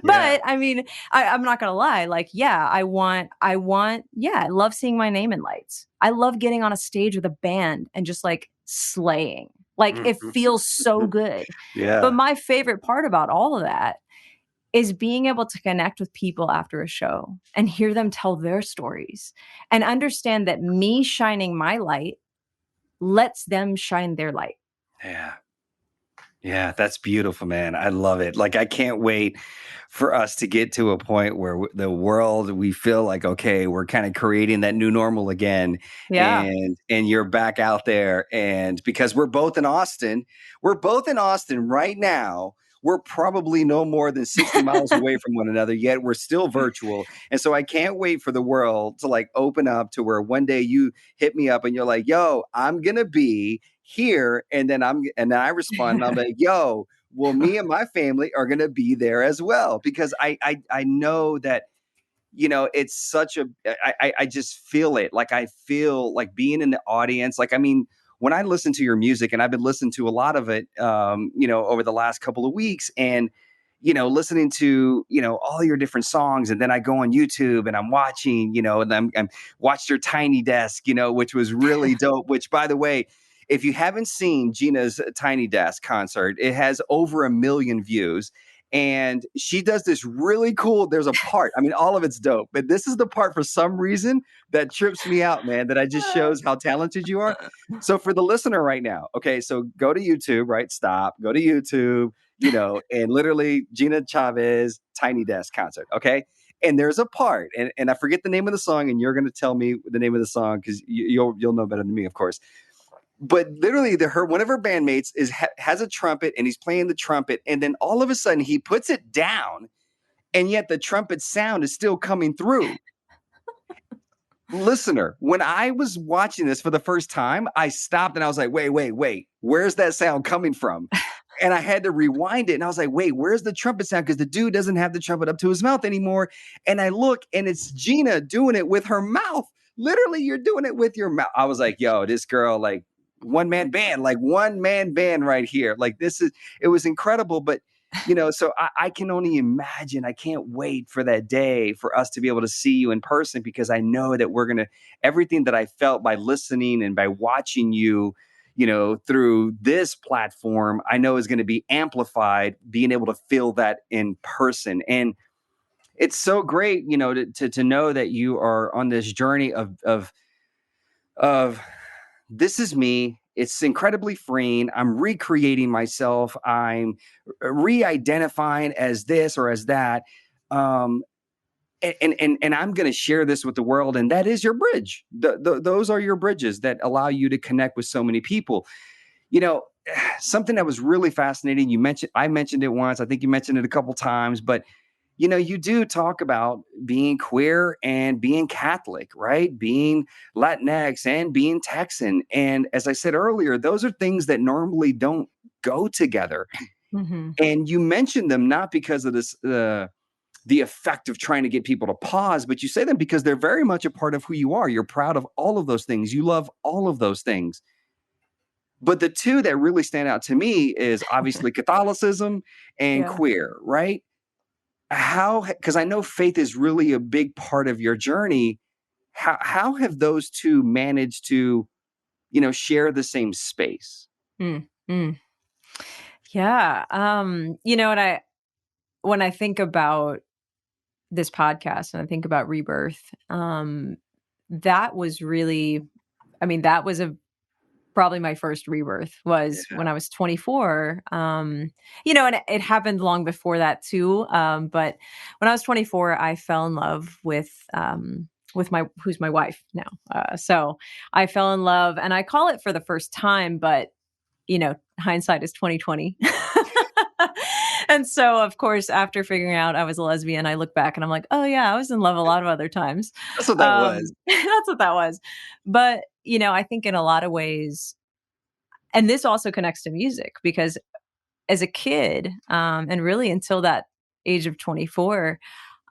But I mean, I'm not going to lie. Like, yeah, I love seeing my name in lights. I love getting on a stage with a band and just like slaying. Like it feels so good. Yeah. But my favorite part about all of that is being able to connect with people after a show and hear them tell their stories and understand that me shining my light lets them shine their light. Yeah. Yeah, that's beautiful, man. I love it. Like, I can't wait for us to get to a point where the world, we feel like, okay, we're kind of creating that new normal again. Yeah. And you're back out there. And because we're both in Austin right now. We're probably no more than 60 miles away from one another, yet we're still virtual. And so I can't wait for the world to like open up to where one day you hit me up and you're like, yo, I'm going to be here. And then I respond and I'm like, yo, well, me and my family are going to be there as well. Because I know that, it's such I just feel it. Like, I feel like being in the audience. Like, I mean, when I listen to your music, and I've been listening to a lot of it, over the last couple of weeks, and, listening to, all your different songs. And then I go on YouTube and I'm watching, and I'm watched your Tiny Desk, which was really dope, which, by the way, if you haven't seen Gina's Tiny Desk concert, it has over 1 million views. And she does this really cool, there's a part, I mean, all of it's dope, but this is the part for some reason that trips me out, man, that I just shows how talented you are. So for the listener right now, okay, so go to YouTube, right? Stop, go to YouTube, and literally Gina Chavez, Tiny Desk concert, okay? And there's a part, and I forget the name of the song, and you're going to tell me the name of the song because you'll know better than me, of course. But literally, one of her bandmates has a trumpet, and he's playing the trumpet, and then all of a sudden he puts it down, and yet the trumpet sound is still coming through. Listener, when I was watching this for the first time, I stopped and I was like, wait, where's that sound coming from? And I had to rewind it. And I was like, wait, where's the trumpet sound? Because the dude doesn't have the trumpet up to his mouth anymore. And I look, and it's Gina doing it with her mouth. Literally, you're doing it with your mouth. I was like, yo, this girl, like one man band right here. Like it was incredible. But so I can only imagine. I can't wait for that day for us to be able to see you in person, because I know that everything that I felt by listening and by watching you, through this platform, I know is going to be amplified, being able to feel that in person. And it's so great, to know that you are on this journey of this is me. It's incredibly freeing. I'm recreating myself. I'm re-identifying as this or as that. And I'm going to share this with the world. And that is your bridge. Those are your bridges that allow you to connect with so many people. Something that was really fascinating. I mentioned it once. I think you mentioned it a couple times, but you do talk about being queer and being Catholic, right? Being Latinx and being Texan. And as I said earlier, those are things that normally don't go together. Mm-hmm. And you mentioned them not because of this, the effect of trying to get people to pause, but you say them because they're very much a part of who you are. You're proud of all of those things. You love all of those things. But the two that really stand out to me is obviously Catholicism and queer, right? Because I know faith is really a big part of your journey. How have those two managed to, share the same space? Yeah. When I think about this podcast and I think about Rebirth, that was probably my first rebirth was when I was 24. And it happened long before that too. But when I was 24, I fell in love with who's my wife now. So I fell in love, and I call it for the first time, but hindsight is 2020. And so, of course, after figuring out I was a lesbian, I look back and I'm like, oh yeah, I was in love a lot of other times. That's what that was. That's what that was. But, I think in a lot of ways, and this also connects to music, because as a kid, and really until that age of 24,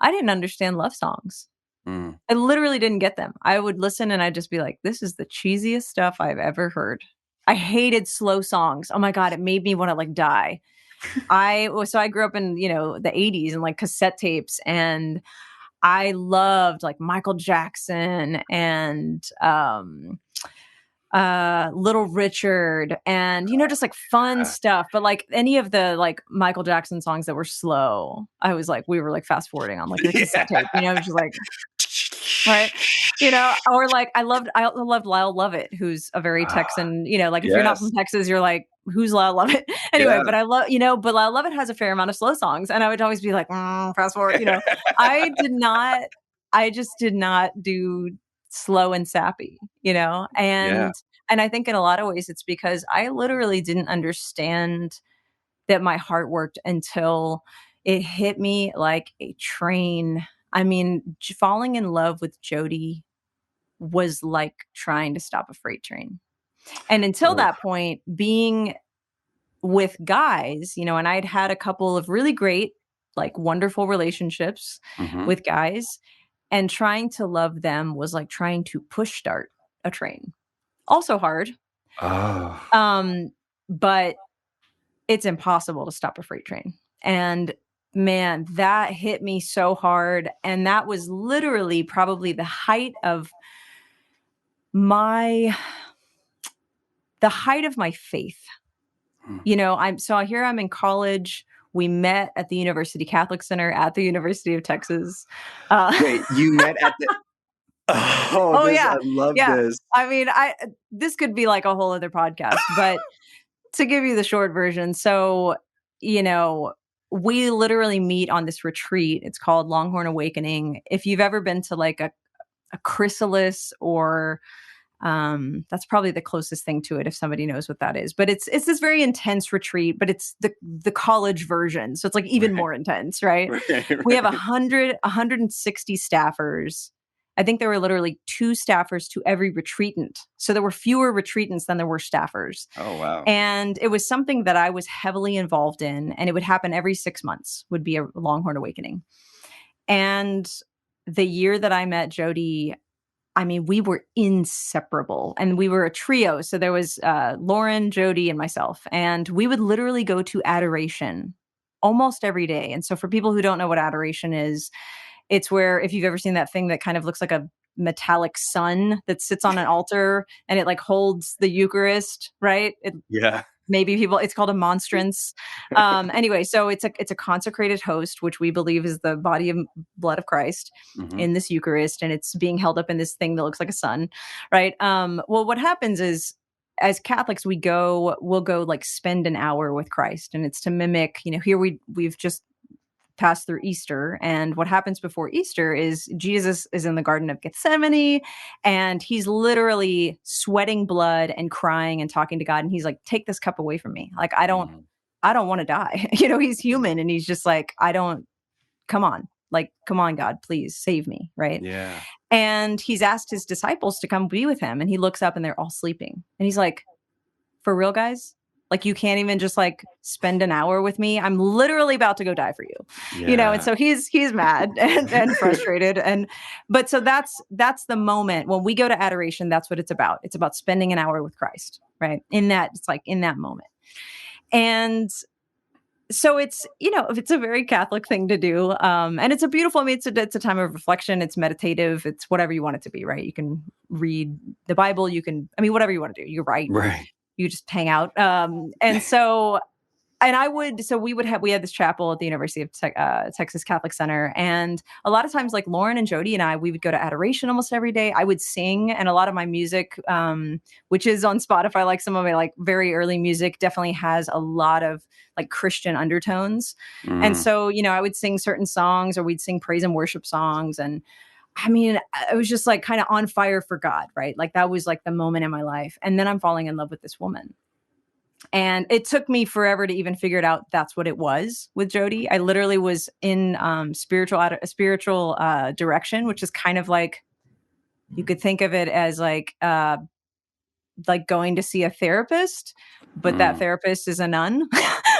I didn't understand love songs. I literally didn't get them. I would listen and I'd just be like, this is the cheesiest stuff I've ever heard. I hated slow songs. Oh my God, it made me want to die. I grew up in, the 80s and cassette tapes, and I loved Michael Jackson and Little Richard and just fun stuff. But any of the Michael Jackson songs that were slow, I was we were fast forwarding on the cassette tape, just right. Or I loved Lyle Lovett, who's a very Texan, if you're not from Texas, you're who's Lyle Lovett? Anyway, but I love, but Lyle Lovett has a fair amount of slow songs, and I would always be fast forward, I just did not do slow and sappy, and I think in a lot of ways it's because I literally didn't understand that my heart worked until it hit me like a train. I mean, falling in love with Jody was like trying to stop a freight train. And until that point, being with guys, and I'd had a couple of really great, wonderful relationships with guys, and trying to love them was like trying to push start a train. Also hard. But it's impossible to stop a freight train. And man, that hit me so hard. And that was literally probably the height of my faith. I'm in college We met at the University Catholic Center at the University of Texas. Wait, you met at the... Oh, yeah. I love Yeah. this. I mean, this could be like a whole other podcast, but to give you the short version. So, we literally meet on this retreat. It's called Longhorn Awakening. If you've ever been to like a chrysalis, or that's probably the closest thing to it if somebody knows what that is. But it's this very intense retreat, but it's the college version. So it's like even more intense, right? We have 160 staffers. I think there were literally 2 staffers to every retreatant. So there were fewer retreatants than there were staffers. Oh, wow. And it was something that I was heavily involved in, and it would happen every 6 months, would be a Longhorn Awakening. And the year that I met Jody, I mean, we were inseparable, and we were a trio. So there was Lauren, Jody, and myself, and we would literally go to adoration almost every day. And so for people who don't know what adoration is, it's where, if you've ever seen that thing that kind of looks like a metallic sun that sits on an altar and it like holds the Eucharist, right? Yeah. Maybe it's called a monstrance. Anyway, so it's a consecrated host, which we believe is the body and blood of Christ in this Eucharist, and it's being held up in this thing that looks like a sun, right? Well, what happens is, as Catholics, we'll go like spend an hour with Christ, and it's to mimic, here we've just passed through Easter. And what happens before Easter is Jesus is in the Garden of Gethsemane, and he's literally sweating blood and crying and talking to God. And he's like, take this cup away from me. Like, I don't want to die. He's human. And he's just like, come on, God, please save me. Right. Yeah. And he's asked his disciples to come be with him. And he looks up and they're all sleeping. And he's like, for real, guys? Like, you can't even just like spend an hour with me? I'm literally about to go die for you, And so he's mad and frustrated. But so that's the moment when we go to adoration. That's what it's about. It's about spending an hour with Christ, right? It's like in that moment. And so it's a very Catholic thing to do. And it's a beautiful, it's a time of reflection. It's meditative. It's whatever you want it to be, right? You can read the Bible. You can, whatever you want to do. You write. Right. You just hang out. And so, we had this chapel at the University of Texas Catholic Center. And a lot of times, like Lauren and Jody and I, we would go to adoration almost every day. I would sing, and a lot of my music, which is on Spotify, like some of my like very early music, definitely has a lot of like Christian undertones. And so, I would sing certain songs, or we'd sing praise and worship songs. And I was just like kind of on fire for God, right? Like that was like the moment in my life. And then I'm falling in love with this woman. And it took me forever to even figure it out. That's what it was with Jody. I literally was in spiritual direction, which is kind of like, you could think of it as like going to see a therapist, but that therapist is a nun,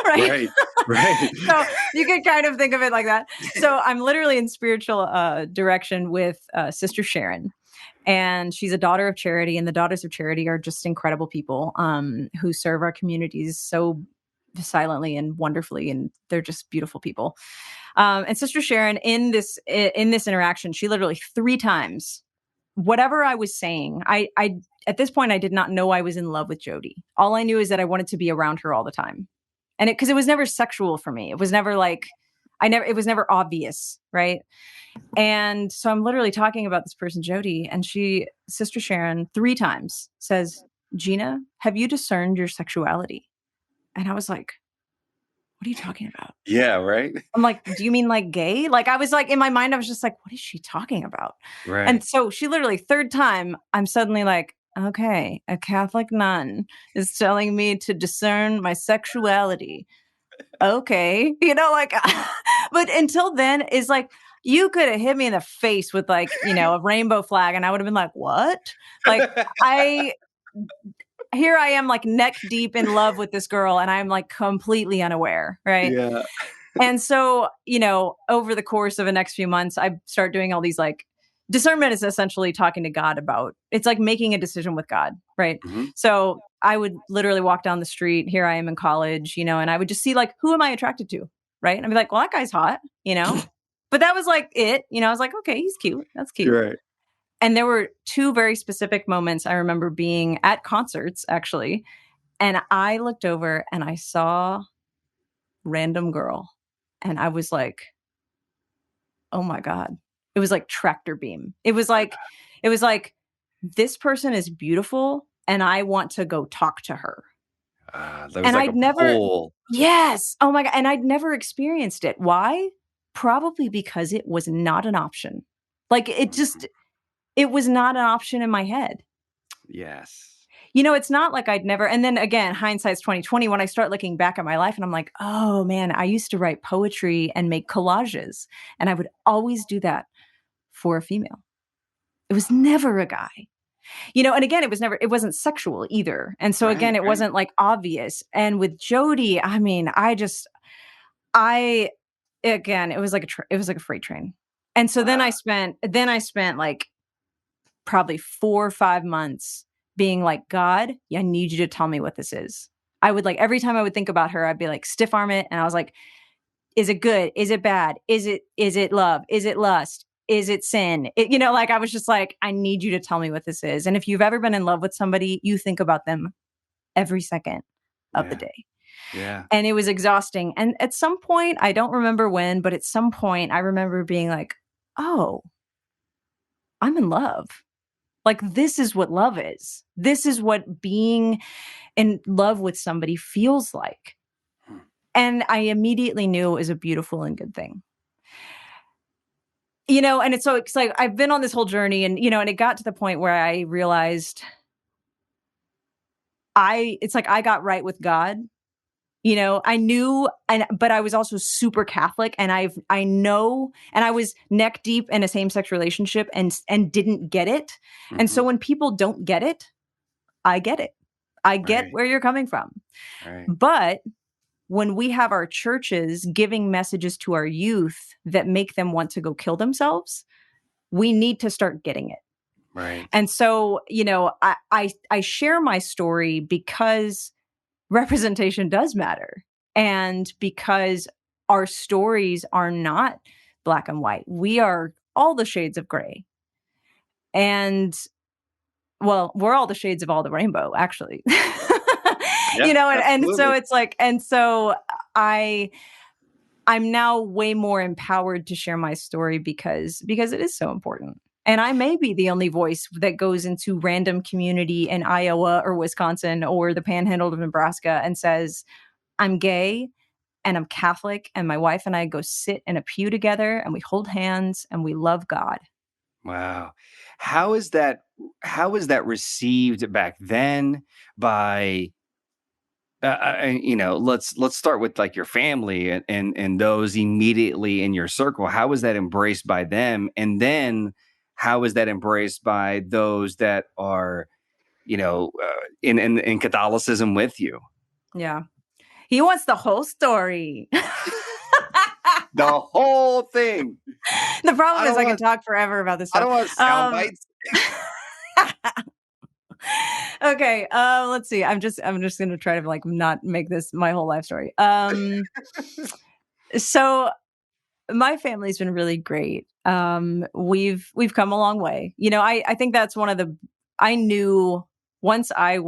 right? Right. So you could kind of think of it like that. So I'm literally in spiritual direction with Sister Sharon. And she's a daughter of charity, and the Daughters of Charity are just incredible people who serve our communities so silently and wonderfully, and they're just beautiful people. And Sister Sharon, in this interaction, she literally 3 times, whatever I was saying, I at this point I did not know I was in love with Jody. All I knew is that I wanted to be around her all the time, and because it was never sexual for me. It was never like it was never obvious, right? And so I'm literally talking about this person, Jody, and Sister Sharon, 3 times says, Gina, have you discerned your sexuality? And I was like, what are you talking about? Yeah, right. I'm like, do you mean like gay? Like, I was like, in my mind, I was just like, what is she talking about? Right. And so she literally, 3rd time, I'm suddenly like, okay, a Catholic nun is telling me to discern my sexuality. Okay. But until then, is like, you could have hit me in the face with like, a rainbow flag, and I would have been like, what? Like, here I am like neck deep in love with this girl, and I'm like completely unaware. Right. Yeah. And so, over the course of the next few months, I start doing all these like, discernment is essentially talking to God about, it's like making a decision with God. Right. So I would literally walk down the street. Here I am in college, and I would just see like, who am I attracted to? Right. And I'd be like, well, that guy's hot, but that was like it, I was like, okay, he's cute. That's cute. Right. And there were 2 very specific moments. I remember being at concerts actually. And I looked over and I saw random girl. And I was like, oh my God. It was like tractor beam. It was like, this person is beautiful and I want to go talk to her. There was like a pull. Yes. Oh my God. And I'd never experienced it. Why? Probably because it was not an option. Like it was not an option in my head. Yes. It's not like I'd never, and then again, hindsight's 2020 when I start looking back at my life and I'm like, oh man, I used to write poetry and make collages. And I would always do that for a female. It was never a guy. And again, it wasn't sexual either. And so again, it wasn't like obvious. And with Jody, I mean, again, it was like a freight train. And so then I spent like probably 4 or 5 months being like, God, I need you to tell me what this is. I would like, every time I would think about her, I'd be like, stiff arm it. And I was like, is it good? Is it bad? Is it love? Is it lust? Is it sin? Like I was just like, I need you to tell me what this is. And if you've ever been in love with somebody, you think about them every second of the day. Yeah. And it was exhausting. And at some point, I don't remember when, but at some point I remember being like, oh, I'm in love. Like, this is what love is. This is what being in love with somebody feels like. And I immediately knew it was a beautiful and good thing. And it's like, I've been on this whole journey and, and it got to the point where I realized it's like I got right with God. I knew, but I was also super Catholic and I know, and I was neck deep in a same-sex relationship and didn't get it. Mm-hmm. And so when people don't get it, I get it. I get where you're coming from. Right. But when we have our churches giving messages to our youth that make them want to go kill themselves, we need to start getting it. Right. And so, I share my story because representation does matter. And because our stories are not black and white, we are all the shades of gray. And well, we're all the shades of all the rainbow, actually. And so it's like, and so I'm now way more empowered to share my story because it is so important. And I may be the only voice that goes into random community in Iowa or Wisconsin or the panhandle of Nebraska and says, I'm gay and I'm Catholic and my wife and I go sit in a pew together and we hold hands and we love God. Wow. How is that received back then by let's start with like your family and those immediately in your circle. How was that embraced by them? And then how is that embraced by those that are, in Catholicism with you? Yeah. He wants the whole story. The whole thing. The problem is I can talk forever about this stuff. I don't want sound bites. Okay, let's see. I'm just going to try to like not make this my whole life story. So my family's been really great. We've come a long way. I think that's one of I knew once I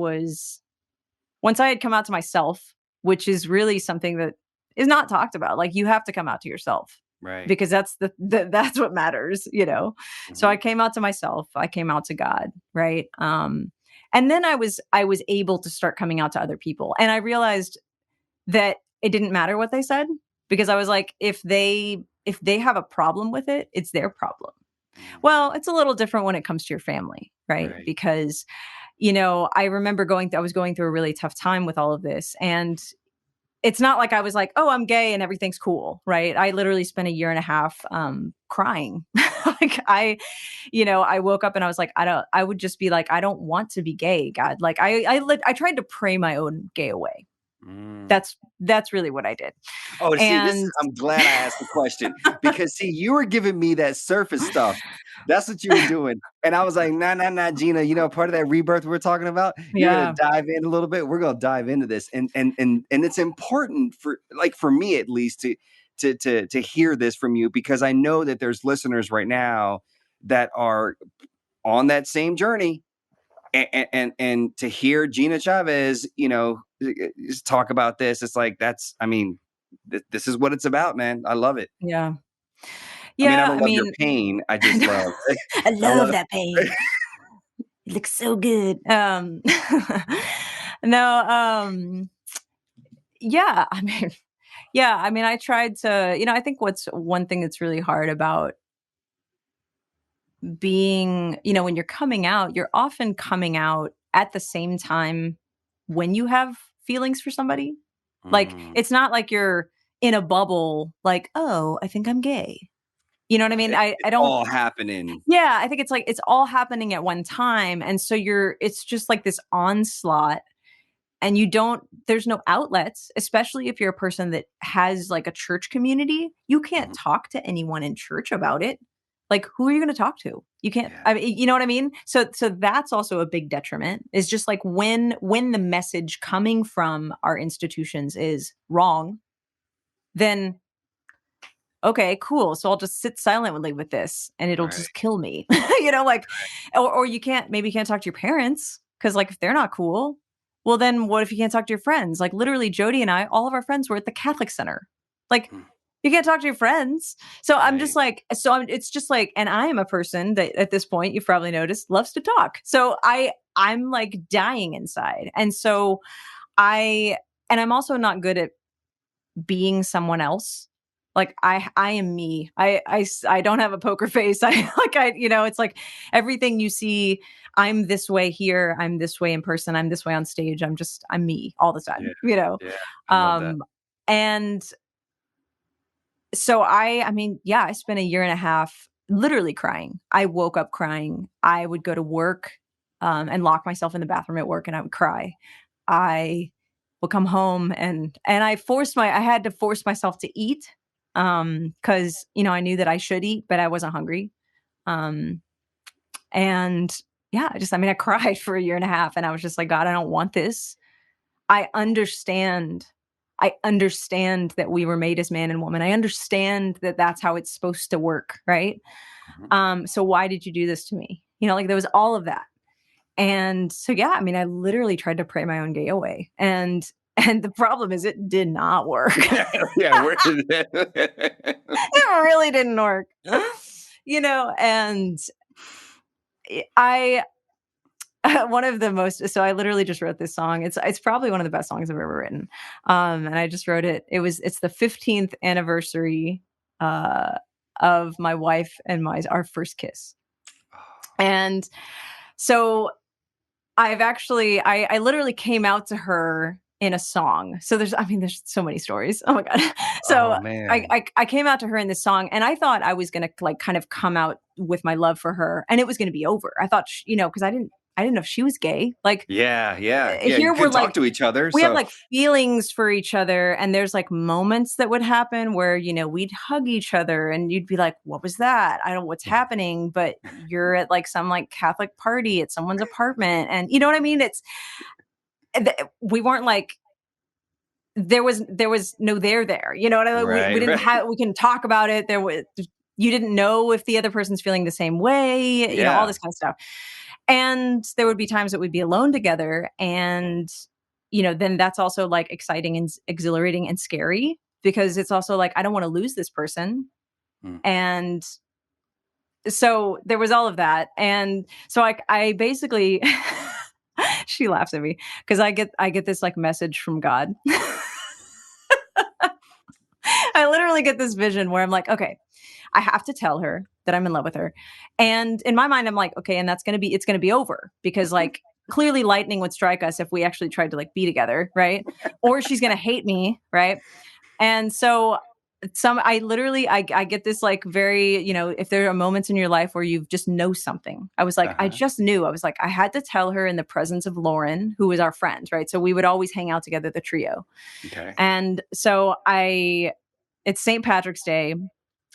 had come out to myself, which is really something that is not talked about. Like you have to come out to yourself. Right. Because that's that's what matters, Mm-hmm. So I came out to myself. I came out to God. Right. And then I was able to start coming out to other people. And I realized that it didn't matter what they said because I was like, if they have a problem with it, it's their problem. Well, it's a little different when it comes to your family. Right. Because, I remember I was going through a really tough time with all of this. And it's not like I was like, oh, I'm gay and everything's cool, right? I literally spent 1.5 years crying. Like I woke up and I was like, I would just be like, I don't want to be gay, God. Like I tried to pray my own gay away. That's really what I did. Oh, see, I'm glad I asked the question because see, you were giving me that surface stuff. That's what you were doing. And I was like, nah, Gina, part of that rebirth we're talking about, you're going to dive in a little bit. We're going to dive into this. And it's important for me, at least to hear this from you, because I know that there's listeners right now that are on that same journey. And to hear Gina Chavez, talk about this, it's like, this is what it's about, man. I love it. Yeah. I don't love your pain. I just love. I love that pain. It looks so good. No. Yeah. I tried to. I think what's one thing that's really hard about being, when you're coming out, you're often coming out at the same time when you have feelings for somebody. Like, it's not like you're in a bubble, like, oh, I think I'm gay. You know what I mean? I don't. All happening. Yeah, I think it's like it's all happening at one time, and so it's just like this onslaught, and there's no outlets, especially if you're a person that has like a church community. You can't talk to anyone in church about it. Like, who are you going to talk to? You can't. Yeah. I mean, you know what I mean? So that's also a big detriment. Is just like when the message coming from our institutions is wrong, then okay, cool. So I'll just sit silently with this, and it'll just kill me. Or you can't talk to your parents because, like, if they're not cool, well, then what if you can't talk to your friends? Like, literally, Jody and I, all of our friends were at the Catholic Center. Like, you can't talk to your friends. So I'm just like, it's just like, and I am a person that at this point, you've probably noticed, loves to talk. So I'm like dying inside. And so I'm also not good at being someone else. Like I am me. I don't have a poker face. It's like everything you see, I'm this way here, I'm this way in person, I'm this way on stage. I'm me all the time, Yeah, I love that. And so I spent a year and a half literally crying. I woke up crying. I would go to work and lock myself in the bathroom at work, and I would cry. I would come home and I had to force myself to eat because I knew that I should eat, but I wasn't hungry. And yeah, I cried for a year and a half, and I was just like, God, I don't want this. I understand that we were made as man and woman. I understand that that's how it's supposed to work, right? So why did you do this to me? There was all of that. And so, yeah, I literally tried to pray my own gay away. And the problem is it did not work. Where did it? It really didn't work. And one of the most, so I literally just wrote this song. It's probably one of the best songs I've ever written. And I just wrote it. It's the 15th anniversary of my wife and our first kiss. And so I literally came out to her in a song. So there's so many stories. Oh my God. So I came out to her in this song, and I thought I was going to like kind of come out with my love for her, and it was going to be over. I thought, because I didn't know if she was gay. Like, yeah. Here you we're talk to each other. We have like feelings for each other, and there's like moments that would happen where we'd hug each other, and you'd be like, "What was that? I don't know what's happening." But you're at like some like Catholic party at someone's apartment, and you know what I mean. We weren't like there was no there. You know what I mean? Right, we didn't have. We can talk about it. You didn't know if the other person's feeling the same way. All this kind of stuff. And there would be times that we'd be alone together, and then that's also like exciting and exhilarating and scary, because it's also like I don't want to lose this person. And so there was all of that. And so I basically she laughs at me because I get this like message from God. I literally get this vision where I'm like, okay, I have to tell her that I'm in love with her. And in my mind, I'm like, okay, and it's going to be over, because like clearly lightning would strike us if we actually tried to like be together. Right. Or she's going to hate me. Right. And so I get this like very, if there are moments in your life where you just know something. I was like, I just knew. I was like, I had to tell her in the presence of Lauren, who was our friend. Right. So we would always hang out together, the trio. Okay. And so it's St. Patrick's Day,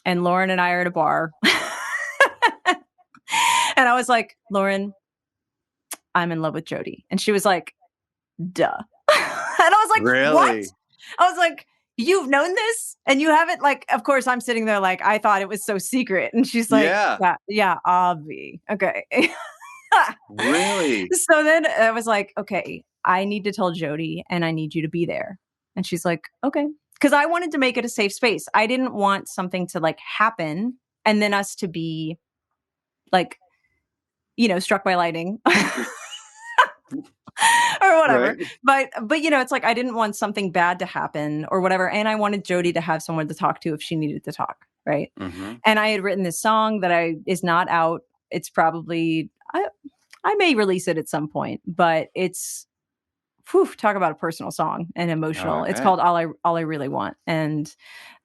and Lauren and I are at a bar. And I was like, Lauren, I'm in love with Jody. And she was like, duh. And I was like, really? What? I was like, you've known this and you haven't, like, of course I'm sitting there like, I thought it was so secret. And she's like, yeah, obvi. Okay. Really? So then I was like, okay, I need to tell Jody, and I need you to be there. And she's like, okay. because I wanted to make it a safe space. I didn't want something to like happen and then us to be like, struck by lightning or whatever. Right. But it's like, I didn't want something bad to happen or whatever. And I wanted Jody to have someone to talk to if she needed to talk. Right. Mm-hmm. And I had written this song that is not out. It's probably, I may release it at some point, but it's, talk about a personal song and emotional. It's called All I Really Want. And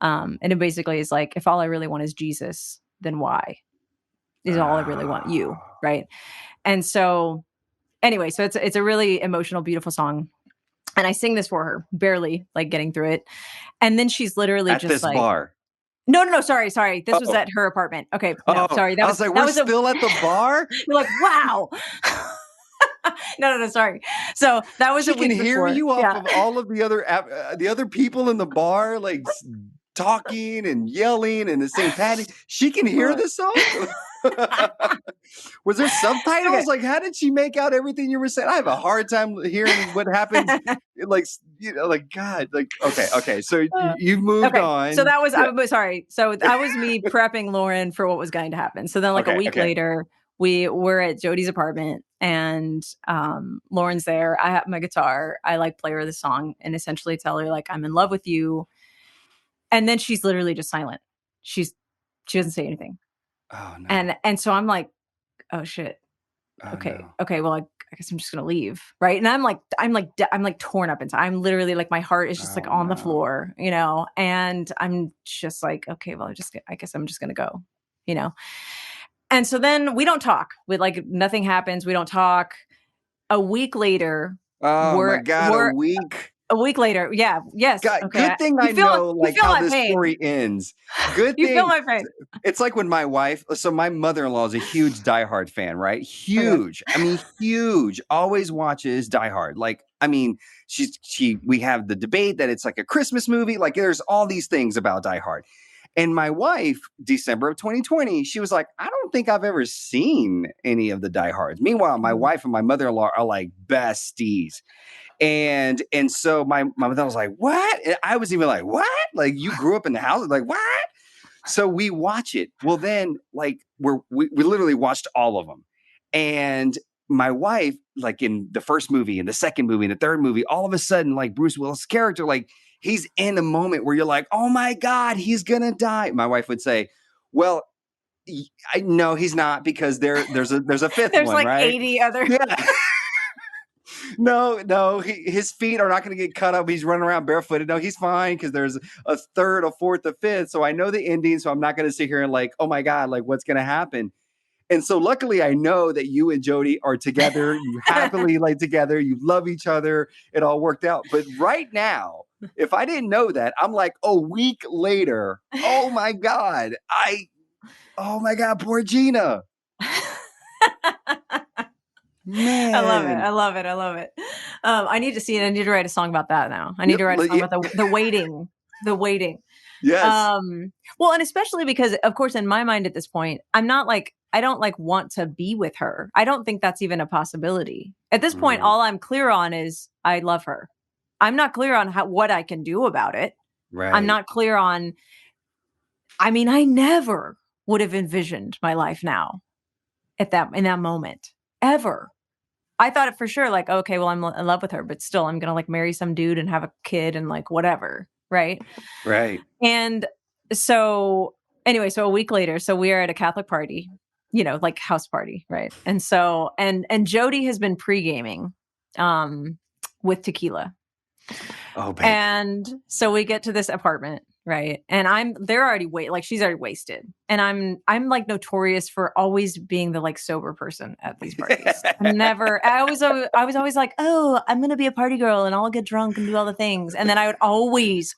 it basically is like, if all I really want is Jesus, then why is all I really want you? Right. And so anyway, so it's a really emotional, beautiful song. And I sing this for her, barely like getting through it. And then she's literally at just this like, bar. No, sorry. This was at her apartment. Okay. No, sorry. I was like, we're still at the bar? You're like, wow. No, sorry. So that was a week before. She can hear you off of all of the other people in the bar, like talking and yelling and the same patting. She can hear the song? Was there subtitles? Okay. Like, how did she make out everything you were saying? I have a hard time hearing what happens. Like, God, like, okay. So you've moved on. So that was, I'm sorry. So that was me prepping Lauren for what was going to happen. So then like a week later, we were at Jody's apartment and Lauren's there. I have my guitar. I like play her the song and essentially tell her like, I'm in love with you. And then she's literally just silent. She doesn't say anything. Oh no. And so I'm like, oh shit. Okay. No. Okay. Well, I guess I'm just going to leave. Right. And I'm like torn up inside. I'm literally like, my heart is just like on the floor, and I'm just like, okay, well, I guess I'm just going to go, And so then we don't talk. Nothing happens. We don't talk. A week later. Oh my God, a week. A week later. Yeah. Yes. God, okay. Good thing I know like how this story ends. Good thing. You feel my pain. It's like when my mother-in-law is a huge Die Hard fan, right? Huge. Okay. I mean, huge. Always watches Die Hard. Like, I mean, we have the debate that it's like a Christmas movie. Like there's all these things about Die Hard. And my wife, December of 2020, she was like, I don't think I've ever seen any of the Die Hards. Meanwhile, my wife and my mother-in-law are like besties. And so my mother was like, what? And I was even like, what? Like you grew up in the house? Like, what? So we watch it. Well, then like we literally watched all of them. And my wife, like in the first movie and the second movie and the third movie, all of a sudden, like Bruce Willis' character, like he's in a moment where you're like, oh my God, he's going to die. My wife would say, well, no, he's not because there's a fifth there's one, like right? 80 other. Yeah. No, his feet are not going to get cut up. He's running around barefooted. No, he's fine because there's a third, a fourth, a fifth. So I know the ending. So I'm not going to sit here and like, oh my God, like what's going to happen? And so luckily I know that you and Jody are together. You happily like together. You love each other. It all worked out. But right now, if I didn't know that, I'm like a week later. Oh my God. Oh my God, poor Gina. Man. I love it. I need to see it. I need to write a song about that now. I need to write a song about the waiting. The waiting. Yes. Well, and especially because, of course, in my mind at this point, I don't like want to be with her. I don't think that's even a possibility. At this point, all I'm clear on is I love her. I'm not clear on what I can do about it. Right. I'm not clear on, I never would have envisioned my life now in that moment, ever. I thought it for sure, like, okay, well, I'm in love with her, but still I'm going to like marry some dude and have a kid and like whatever. Right. Right. And so anyway, so a week later, so we are at a Catholic party, like house party. Right. And so, and Jody has been pre-gaming, with tequila. Oh, babe. And so we get to this apartment, right? And they're already she's already wasted. And I'm like notorious for always being the like sober person at these parties. I was always like, oh, I'm going to be a party girl and I'll get drunk and do all the things. And then I would always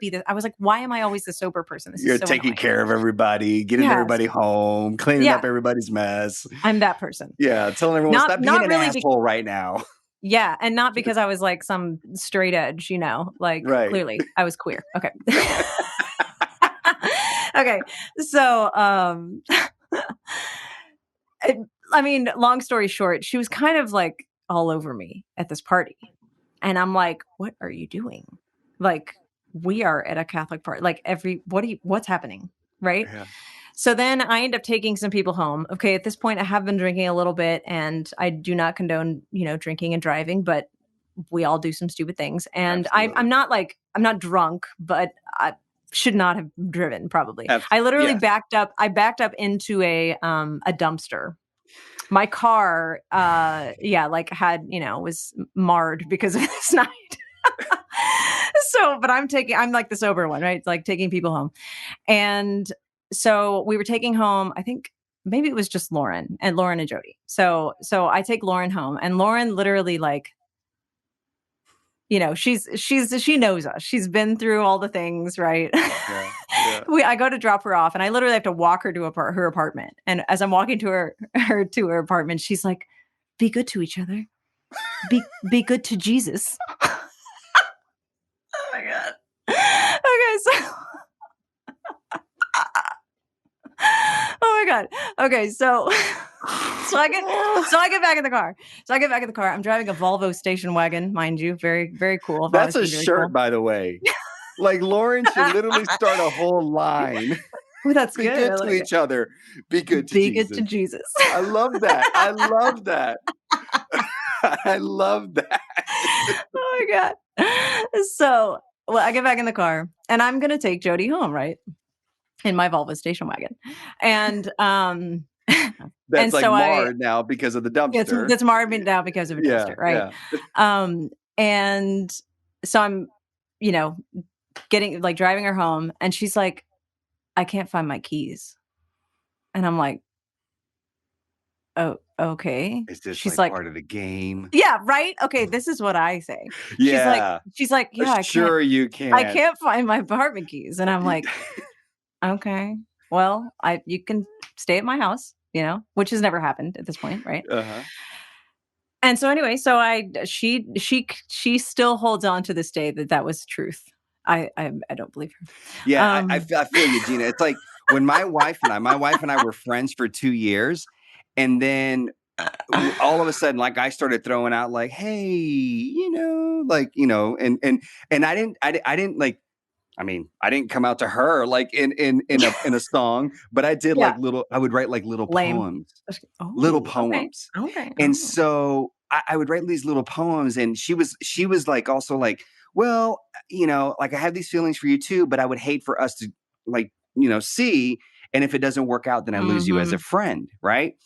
be I was like, why am I always the sober person? You're so taking care of everybody, getting everybody home, cleaning up everybody's mess. I'm that person. Yeah. Telling everyone, stop being an asshole right now. Yeah. And not because I was like some straight edge, clearly I was queer. Okay. Okay. So, long story short, she was kind of like all over me at this party. And I'm like, what are you doing? Like, we are at a Catholic party. Like what's happening? Right. Yeah. So then I end up taking some people home. Okay. At this point, I have been drinking a little bit, and I do not condone, drinking and driving, but we all do some stupid things. And I'm not drunk, but I should not have driven probably. I literally backed up into a dumpster. My car, had, was marred because of this night. But I'm like the sober one, right? It's like taking people home. And so we were taking home, I think maybe it was just Lauren and Jody. So I take Lauren home, and Lauren literally, like, she knows us. She's been through all the things, right? Yeah. I go to drop her off, and I literally have to walk her to her apartment. And as I'm walking to her apartment, she's like, "Be good to each other. Be good to Jesus." Oh my God. Okay, so oh my God. Okay, so I get back in the car. I'm driving a Volvo station wagon, mind you. Very, very cool. That's a shirt, by the way. Like, Lauren should literally start a whole line. Oh, that's Be good to each other. Be good to Jesus. Good to Jesus. I love that. I love that. I love that. Oh my God. So, I get back in the car, and I'm going to take Jody home, right? In my Volvo station wagon. And that's like marred now because of the dumpster. That's marred now because of a dumpster, right? Yeah. And so I'm, driving her home, and she's like, "I can't find my keys." And I'm like, "Oh, okay." She's like part of the game. Yeah, right. Okay, this is what I say. Yeah. She's like, "Yeah, sure you can. I can't find my apartment keys." And I'm like, "Okay, well, you can stay at my house, which has never happened at this point, right?" Uh-huh. And so anyway, she still holds on to this day that was truth. I don't believe her. Yeah, I feel you, Gina. It's like when my wife and I were friends for 2 years, and then all of a sudden, like, I started throwing out like, "Hey, and I didn't like. I mean, I didn't come out to her like in a song, but I did I would write like little poems. Little poems. Okay. And so I would write these little poems, and she was like, also like, "Well, like, I have these feelings for you too, but I would hate for us to, like, see. And if it doesn't work out, then I lose you as a friend." Right.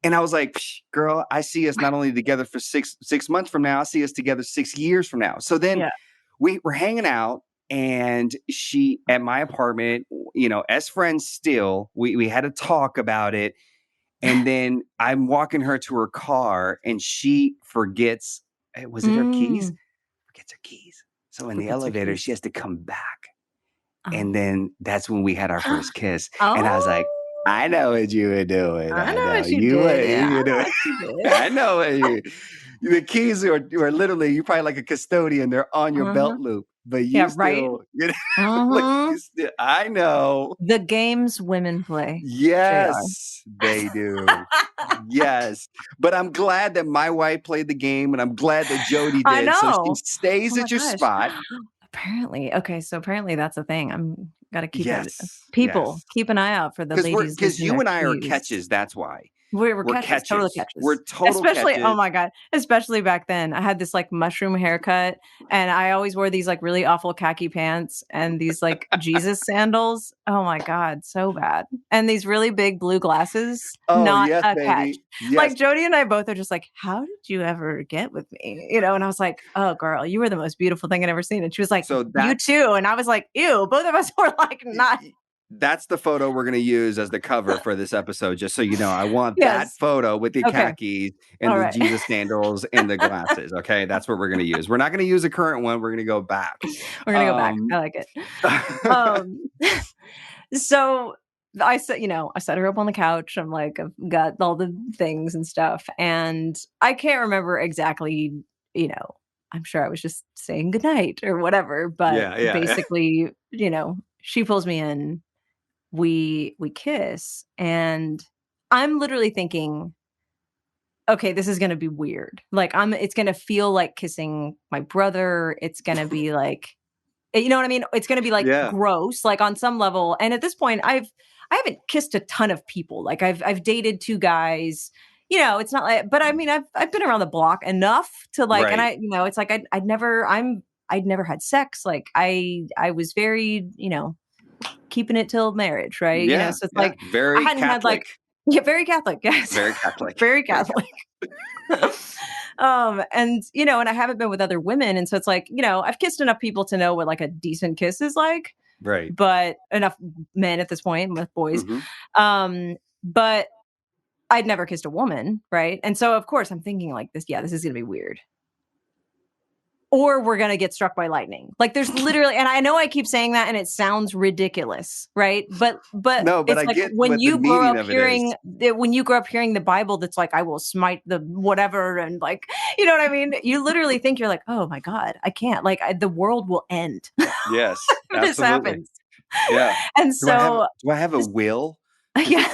And I was like, "Girl, I see us not only together for 6 months from now, I see us together 6 years from now." So then we were hanging out, and she at my apartment, as friends still, we had a talk about it. And then I'm walking her to her car, and she forgets, was it her keys? Forgets her keys. So in the elevator, she has to come back. And then that's when we had our first kiss. And I was like, "I know what you were doing. I know what you did. I know what you. The keys are literally, you're probably like a custodian. They're on your belt loop, but you still, I know the games women play. Yes, they do. Yes, but I'm glad that my wife played the game, and I'm glad that Jody did. I know. So she stays at your spot. Apparently, okay. So apparently that's the thing. I'm gotta keep people keep an eye out for the ladies, because you and I are catches. That's why. We're catches, totally catches. We're total especially, catches. Oh my God. Especially back then. I had this like mushroom haircut, and I always wore these like really awful khaki pants and these like Jesus sandals. Oh my God, so bad. And these really big blue glasses. Oh, not yes, a baby. catch. Yes. Like Jody and I both are just like, "How did you ever get with me?" And I was like, "Oh girl, you were the most beautiful thing I'd ever seen." And she was like, "You too." And I was like, "Ew." Both of us were like, not. That's the photo we're going to use as the cover for this episode, just so you know. I want that photo with the khakis and the Jesus sandals and the glasses. Okay, that's what we're going to use. We're not going to use a current one. We're going to go back. We're going to go back. I like it. So I said, I set her up on the couch. I'm like, I've got all the things and stuff. And I can't remember exactly, I'm sure I was just saying goodnight or whatever. But basically, she pulls me in. We kiss, and I'm literally thinking, okay, this is going to be weird. Like it's going to feel like kissing my brother. It's going to be like, You know what I mean? It's going to be like gross, like on some level. And at this point, I haven't kissed a ton of people. Like I've dated 2 guys. You know, it's not like, but I mean, I've been around the block enough to like, and I, you know, it's like I'd never had sex. Like I was very, you know, keeping it till marriage, right? Yeah, you know, so it's like very I hadn't Catholic. had like very Catholic, yes, very Catholic, very Catholic. And you know, and I haven't been with other women, and so it's like, you know, I've kissed enough people to know what like a decent kiss is like, right? But enough men at this point with boys, but I'd never kissed a woman, right? And so of course I'm thinking like this, this is gonna be weird. Or we're going to get struck by lightning. Like there's literally, and I know I keep saying that and it sounds ridiculous, right? But no, but it's I like get when you grow up hearing the Bible, that's like, I will smite the whatever. And like, you know what I mean? You literally think you're like, oh my God, I can't, like the world will end. Yes. If this happens. Yeah. And so do I have a will? Yeah.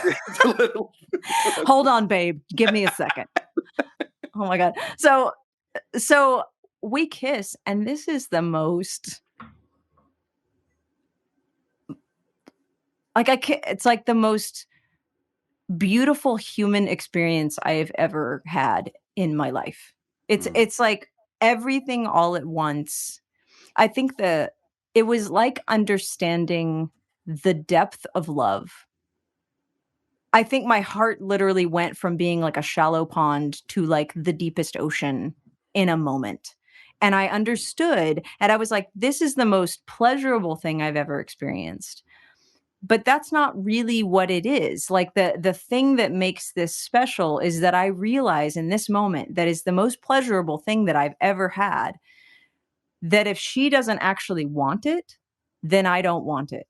Hold on, babe. Give me a second. Oh my God. So we kiss, and this is the most it's like the most beautiful human experience I have ever had in my life. It's like everything all at once. I think it was like understanding the depth of love. I think my heart literally went from being like a shallow pond to like the deepest ocean in a moment. And I understood, and I was like, this is the most pleasurable thing I've ever experienced. But that's not really what it is. Like the thing that makes this special is that I realize in this moment that is the most pleasurable thing that I've ever had, that if she doesn't actually want it, then I don't want it.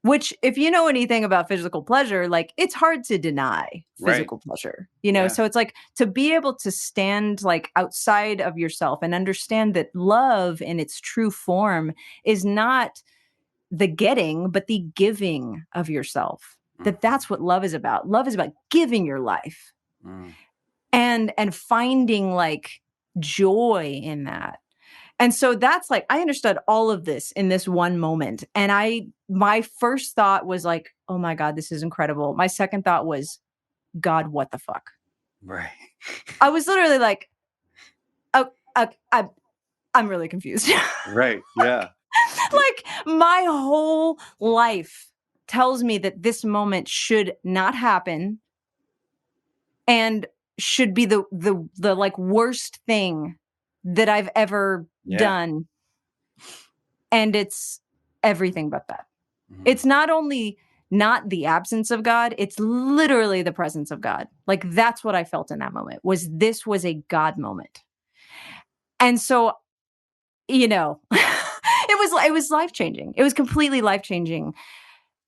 Which, if you know anything about physical pleasure, like it's hard to deny physical pleasure, you know? So it's like to be able to stand like outside of yourself and understand that love in its true form is not the getting, but the giving of yourself. That's what love is about. Love is about giving your life and finding like joy in that. And so that's like, I understood all of this in this one moment. And my first thought was like, oh my God, this is incredible. My second thought was, God, what the fuck? Right. I was literally like, oh, I'm really confused. Right. Yeah. Like my whole life tells me that this moment should not happen and should be the like worst thing that I've ever done. And it's everything but that. It's not only not the absence of God, it's literally the presence of God. Like that's what I felt in that moment, this was a God moment. And so, you know, it was life-changing. It was completely life-changing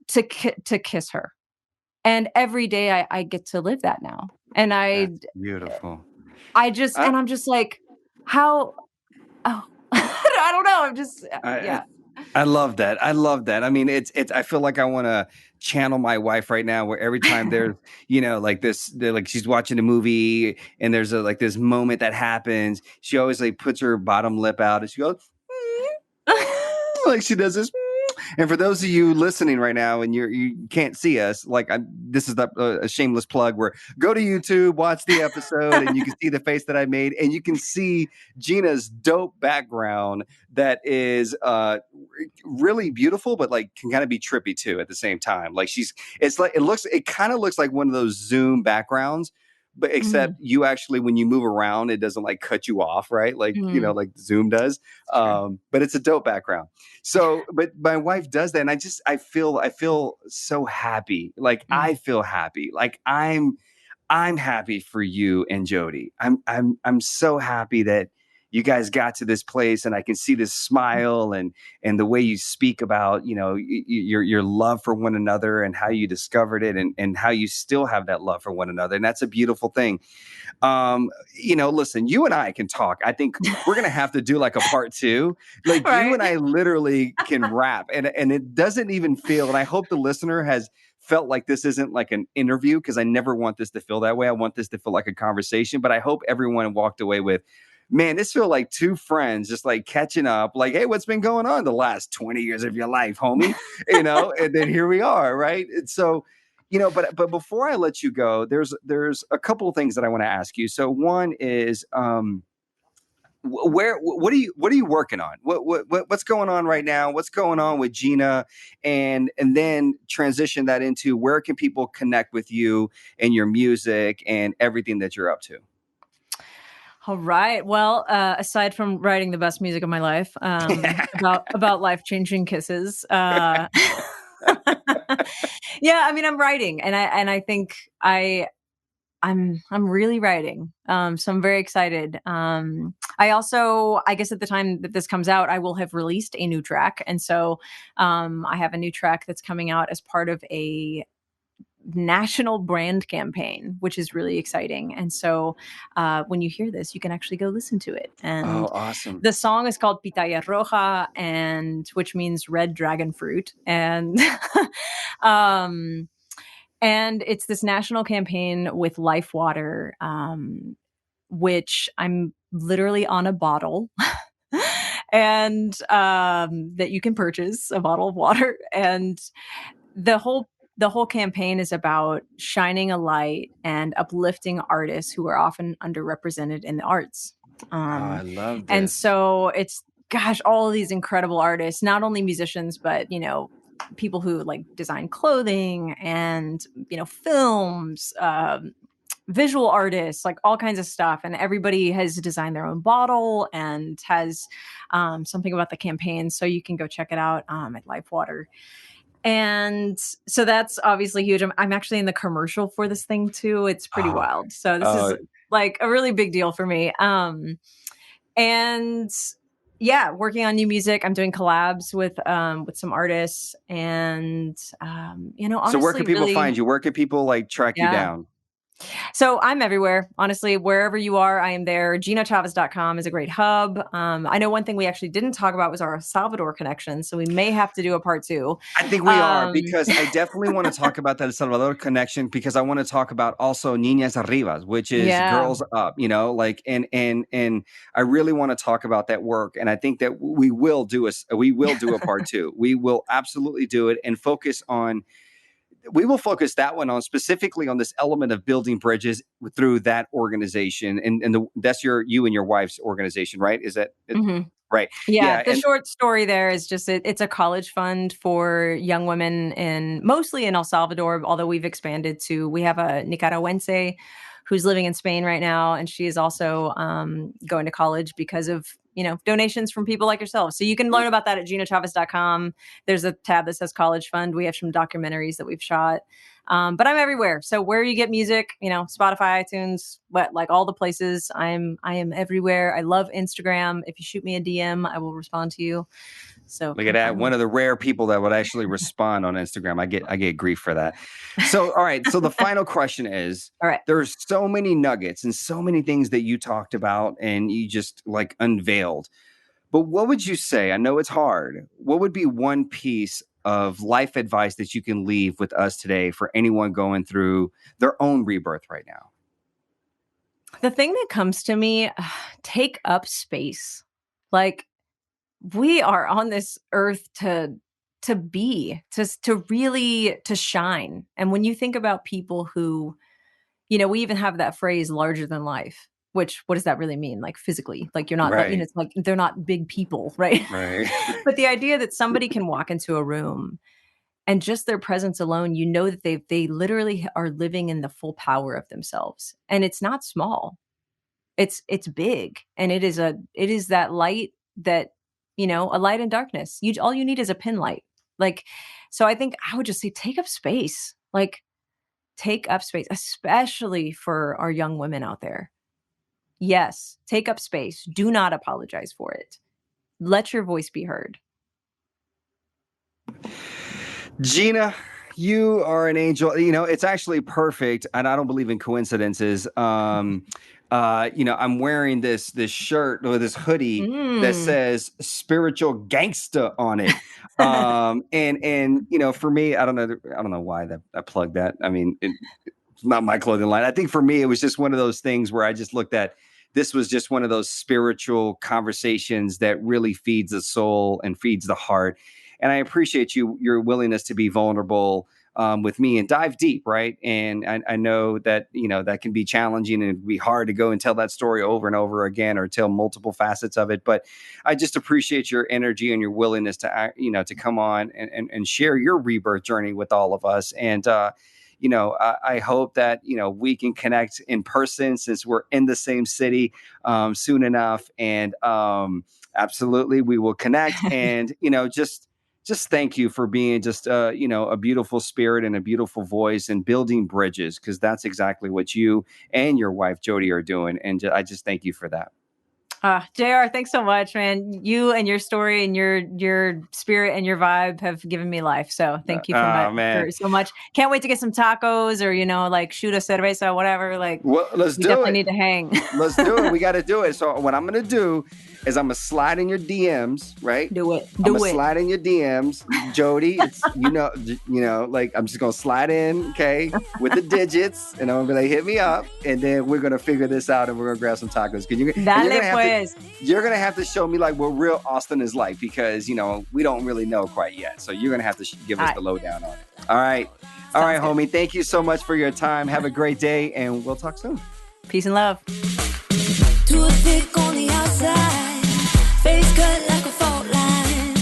to kiss her. And every day I get to live that now. And That's beautiful. I'm just like, how, I don't know. I'm just, I love that. I mean, it's, I feel like I want to channel my wife right now, where every time there's, you know, like this, like she's watching a movie and there's like this moment that happens. She always like puts her bottom lip out and she goes, like she does this. And for those of you listening right now and you can't see us, like this is a shameless plug where go to YouTube, watch the episode, and you can see the face that I made, and you can see Gina's dope background that is really beautiful, but like can kind of be trippy too at the same time. Like it kind of looks like one of those Zoom backgrounds. But except you actually, when you move around, it doesn't like cut you off, right? Like, you know, like Zoom does. But it's a dope background. So, but my wife does that. And I feel so happy. Like I feel happy. Like I'm happy for you and Jody. I'm so happy that you guys got to this place, and I can see this smile and the way you speak about, you know, your love for one another and how you discovered it and how you still have that love for one another. And that's a beautiful thing. You know, listen, you and I can talk. I think we're going to have to do like a part 2. Like you and I literally can rap, and it doesn't even feel, and I hope the listener has felt like this isn't like an interview, because I never want this to feel that way. I want this to feel like a conversation, but I hope everyone walked away with, Man, this feels like two friends just like catching up, like, hey, what's been going on the last 20 years of your life, homie? And then here we are, right? And so, but before I let you go, there's a couple of things that I want to ask you. So one is what are you working on? What's going on right now? What's going on with Gina? And then transition that into where can people connect with you and your music and everything that you're up to? All right. Well, aside from writing the best music of my life, about life-changing kisses, yeah, I mean, I'm writing, and I think I'm really writing. So I'm very excited. I guess at the time that this comes out, I will have released a new track, and so I have a new track that's coming out as part of a national brand campaign, which is really exciting. And so when you hear this, you can actually go listen to it. And awesome. The song is called Pitaya Roja, and which means red dragon fruit. And and it's this national campaign with Life Water, which I'm literally on a bottle. And that you can purchase a bottle of water. And the whole campaign is about shining a light and uplifting artists who are often underrepresented in the arts. I love this. And so it's, gosh, all of these incredible artists, not only musicians, but, people who like design clothing and, films, visual artists, like all kinds of stuff. And everybody has designed their own bottle and has something about the campaign. So you can go check it out at Life Water. And so that's obviously huge. I'm actually in the commercial for this thing too. It's pretty wild. So this is like a really big deal for me. And yeah, working on new music. I'm doing collabs with some artists, and honestly, so where can people find you? Where can people like track you down? So I'm everywhere, honestly, wherever you are, I am there. GinaChavez.com is a great hub. I know one thing we actually didn't talk about was our Salvador connection. So we may have to do a part 2. I think we are, because I definitely want to talk about that Salvador connection, because I want to talk about also Niñas Arribas, which is Girls Up, and I really want to talk about that work. And I think that we will do a part 2. We will absolutely do it and we will focus that one on specifically on this element of building bridges through that organization. And that's you and your wife's organization, right? Is that right? Yeah. The short story there is just, it's a college fund for young women mostly in El Salvador, although we've expanded we have a Nicaragüense who's living in Spain right now. And she is also going to college because of, donations from people like yourself. So you can learn about that at GinaChavez.com. There's a tab that says College Fund. We have some documentaries that we've shot. But I'm everywhere. So where you get music, Spotify, iTunes, like all the places, I am everywhere. I love Instagram. If you shoot me a DM, I will respond to you. So look at that. One of the rare people that would actually respond on Instagram. I get grief for that. So, all right. So the final question is, all right, there's so many nuggets and so many things that you talked about and you just like unveiled. But what would you say? I know it's hard. What would be one piece of life advice that you can leave with us today for anyone going through their own rebirth right now? The thing that comes to me, take up space. Like, we are on this earth to really shine. And when you think about people who, we even have that phrase larger than life, which what does that really mean? Like physically, like you're not, right. It's like they're not big people, right? Right. But the idea that somebody can walk into a room and just their presence alone, that they literally are living in the full power of themselves. And it's not small. It's big. And it is that light that, a light in darkness. All you need is a pin light. Like, so I think I would just say, take up space, especially for our young women out there. Yes. Take up space. Do not apologize for it. Let your voice be heard. Gina, you are an angel. It's actually perfect. And I don't believe in coincidences. I'm wearing this shirt or this hoodie that says spiritual gangsta on it. And for me, I don't know why I plugged that. I mean, it's not my clothing line. I think for me, it was just one of those things where I just looked at this was just one of those spiritual conversations that really feeds the soul and feeds the heart. And I appreciate your willingness to be vulnerable with me and dive deep, right? And I know that, that can be challenging and it'd be hard to go and tell that story over and over again or tell multiple facets of it. But I just appreciate your energy and your willingness to, to come on and share your rebirth journey with all of us. And, I hope that, we can connect in person since we're in the same city soon enough. And absolutely, we will connect. And, just thank you for being just, a beautiful spirit and a beautiful voice and building bridges, because that's exactly what you and your wife, Jody, are doing. And I just thank you for that. JR, thanks so much, man. You and your story and your spirit and your vibe have given me life. So thank you for so much. Can't wait to get some tacos or, shoot a cerveza, whatever. Let's do it. Definitely need to hang. Let's do it. We got to do it. So what I'm going to do is I'm going to slide in your DMs, right? Do it. I'm going to slide in your DMs. Jody, it's, I'm just going to slide in, okay, with the digits. And I'm going to be like, hit me up. And then we're going to figure this out and we're going to grab some tacos. You're going to have to show me what real Austin is like, because, we don't really know quite yet. So you're going to have to give us the lowdown on it. All right. All right, homie. Thank you so much for your time. Have a great day and we'll talk soon. Peace and love. Too thick on the outside, face cut like a fault line.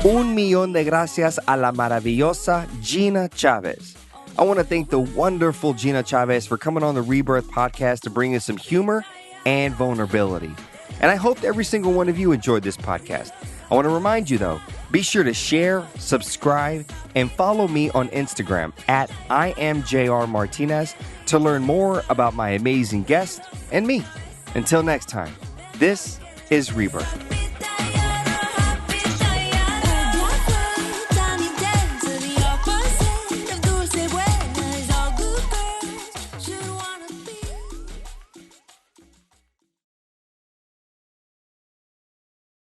Un millón de gracias a la maravillosa Gina Chavez. I want to thank the wonderful Gina Chavez for coming on the Rebirth podcast to bring us some humor and vulnerability. And I hope every single one of you enjoyed this podcast. I want to remind you, though, be sure to share, subscribe, and follow me on Instagram at @IamJRMartinez to learn more about my amazing guest and me. Until next time, this is Rebirth.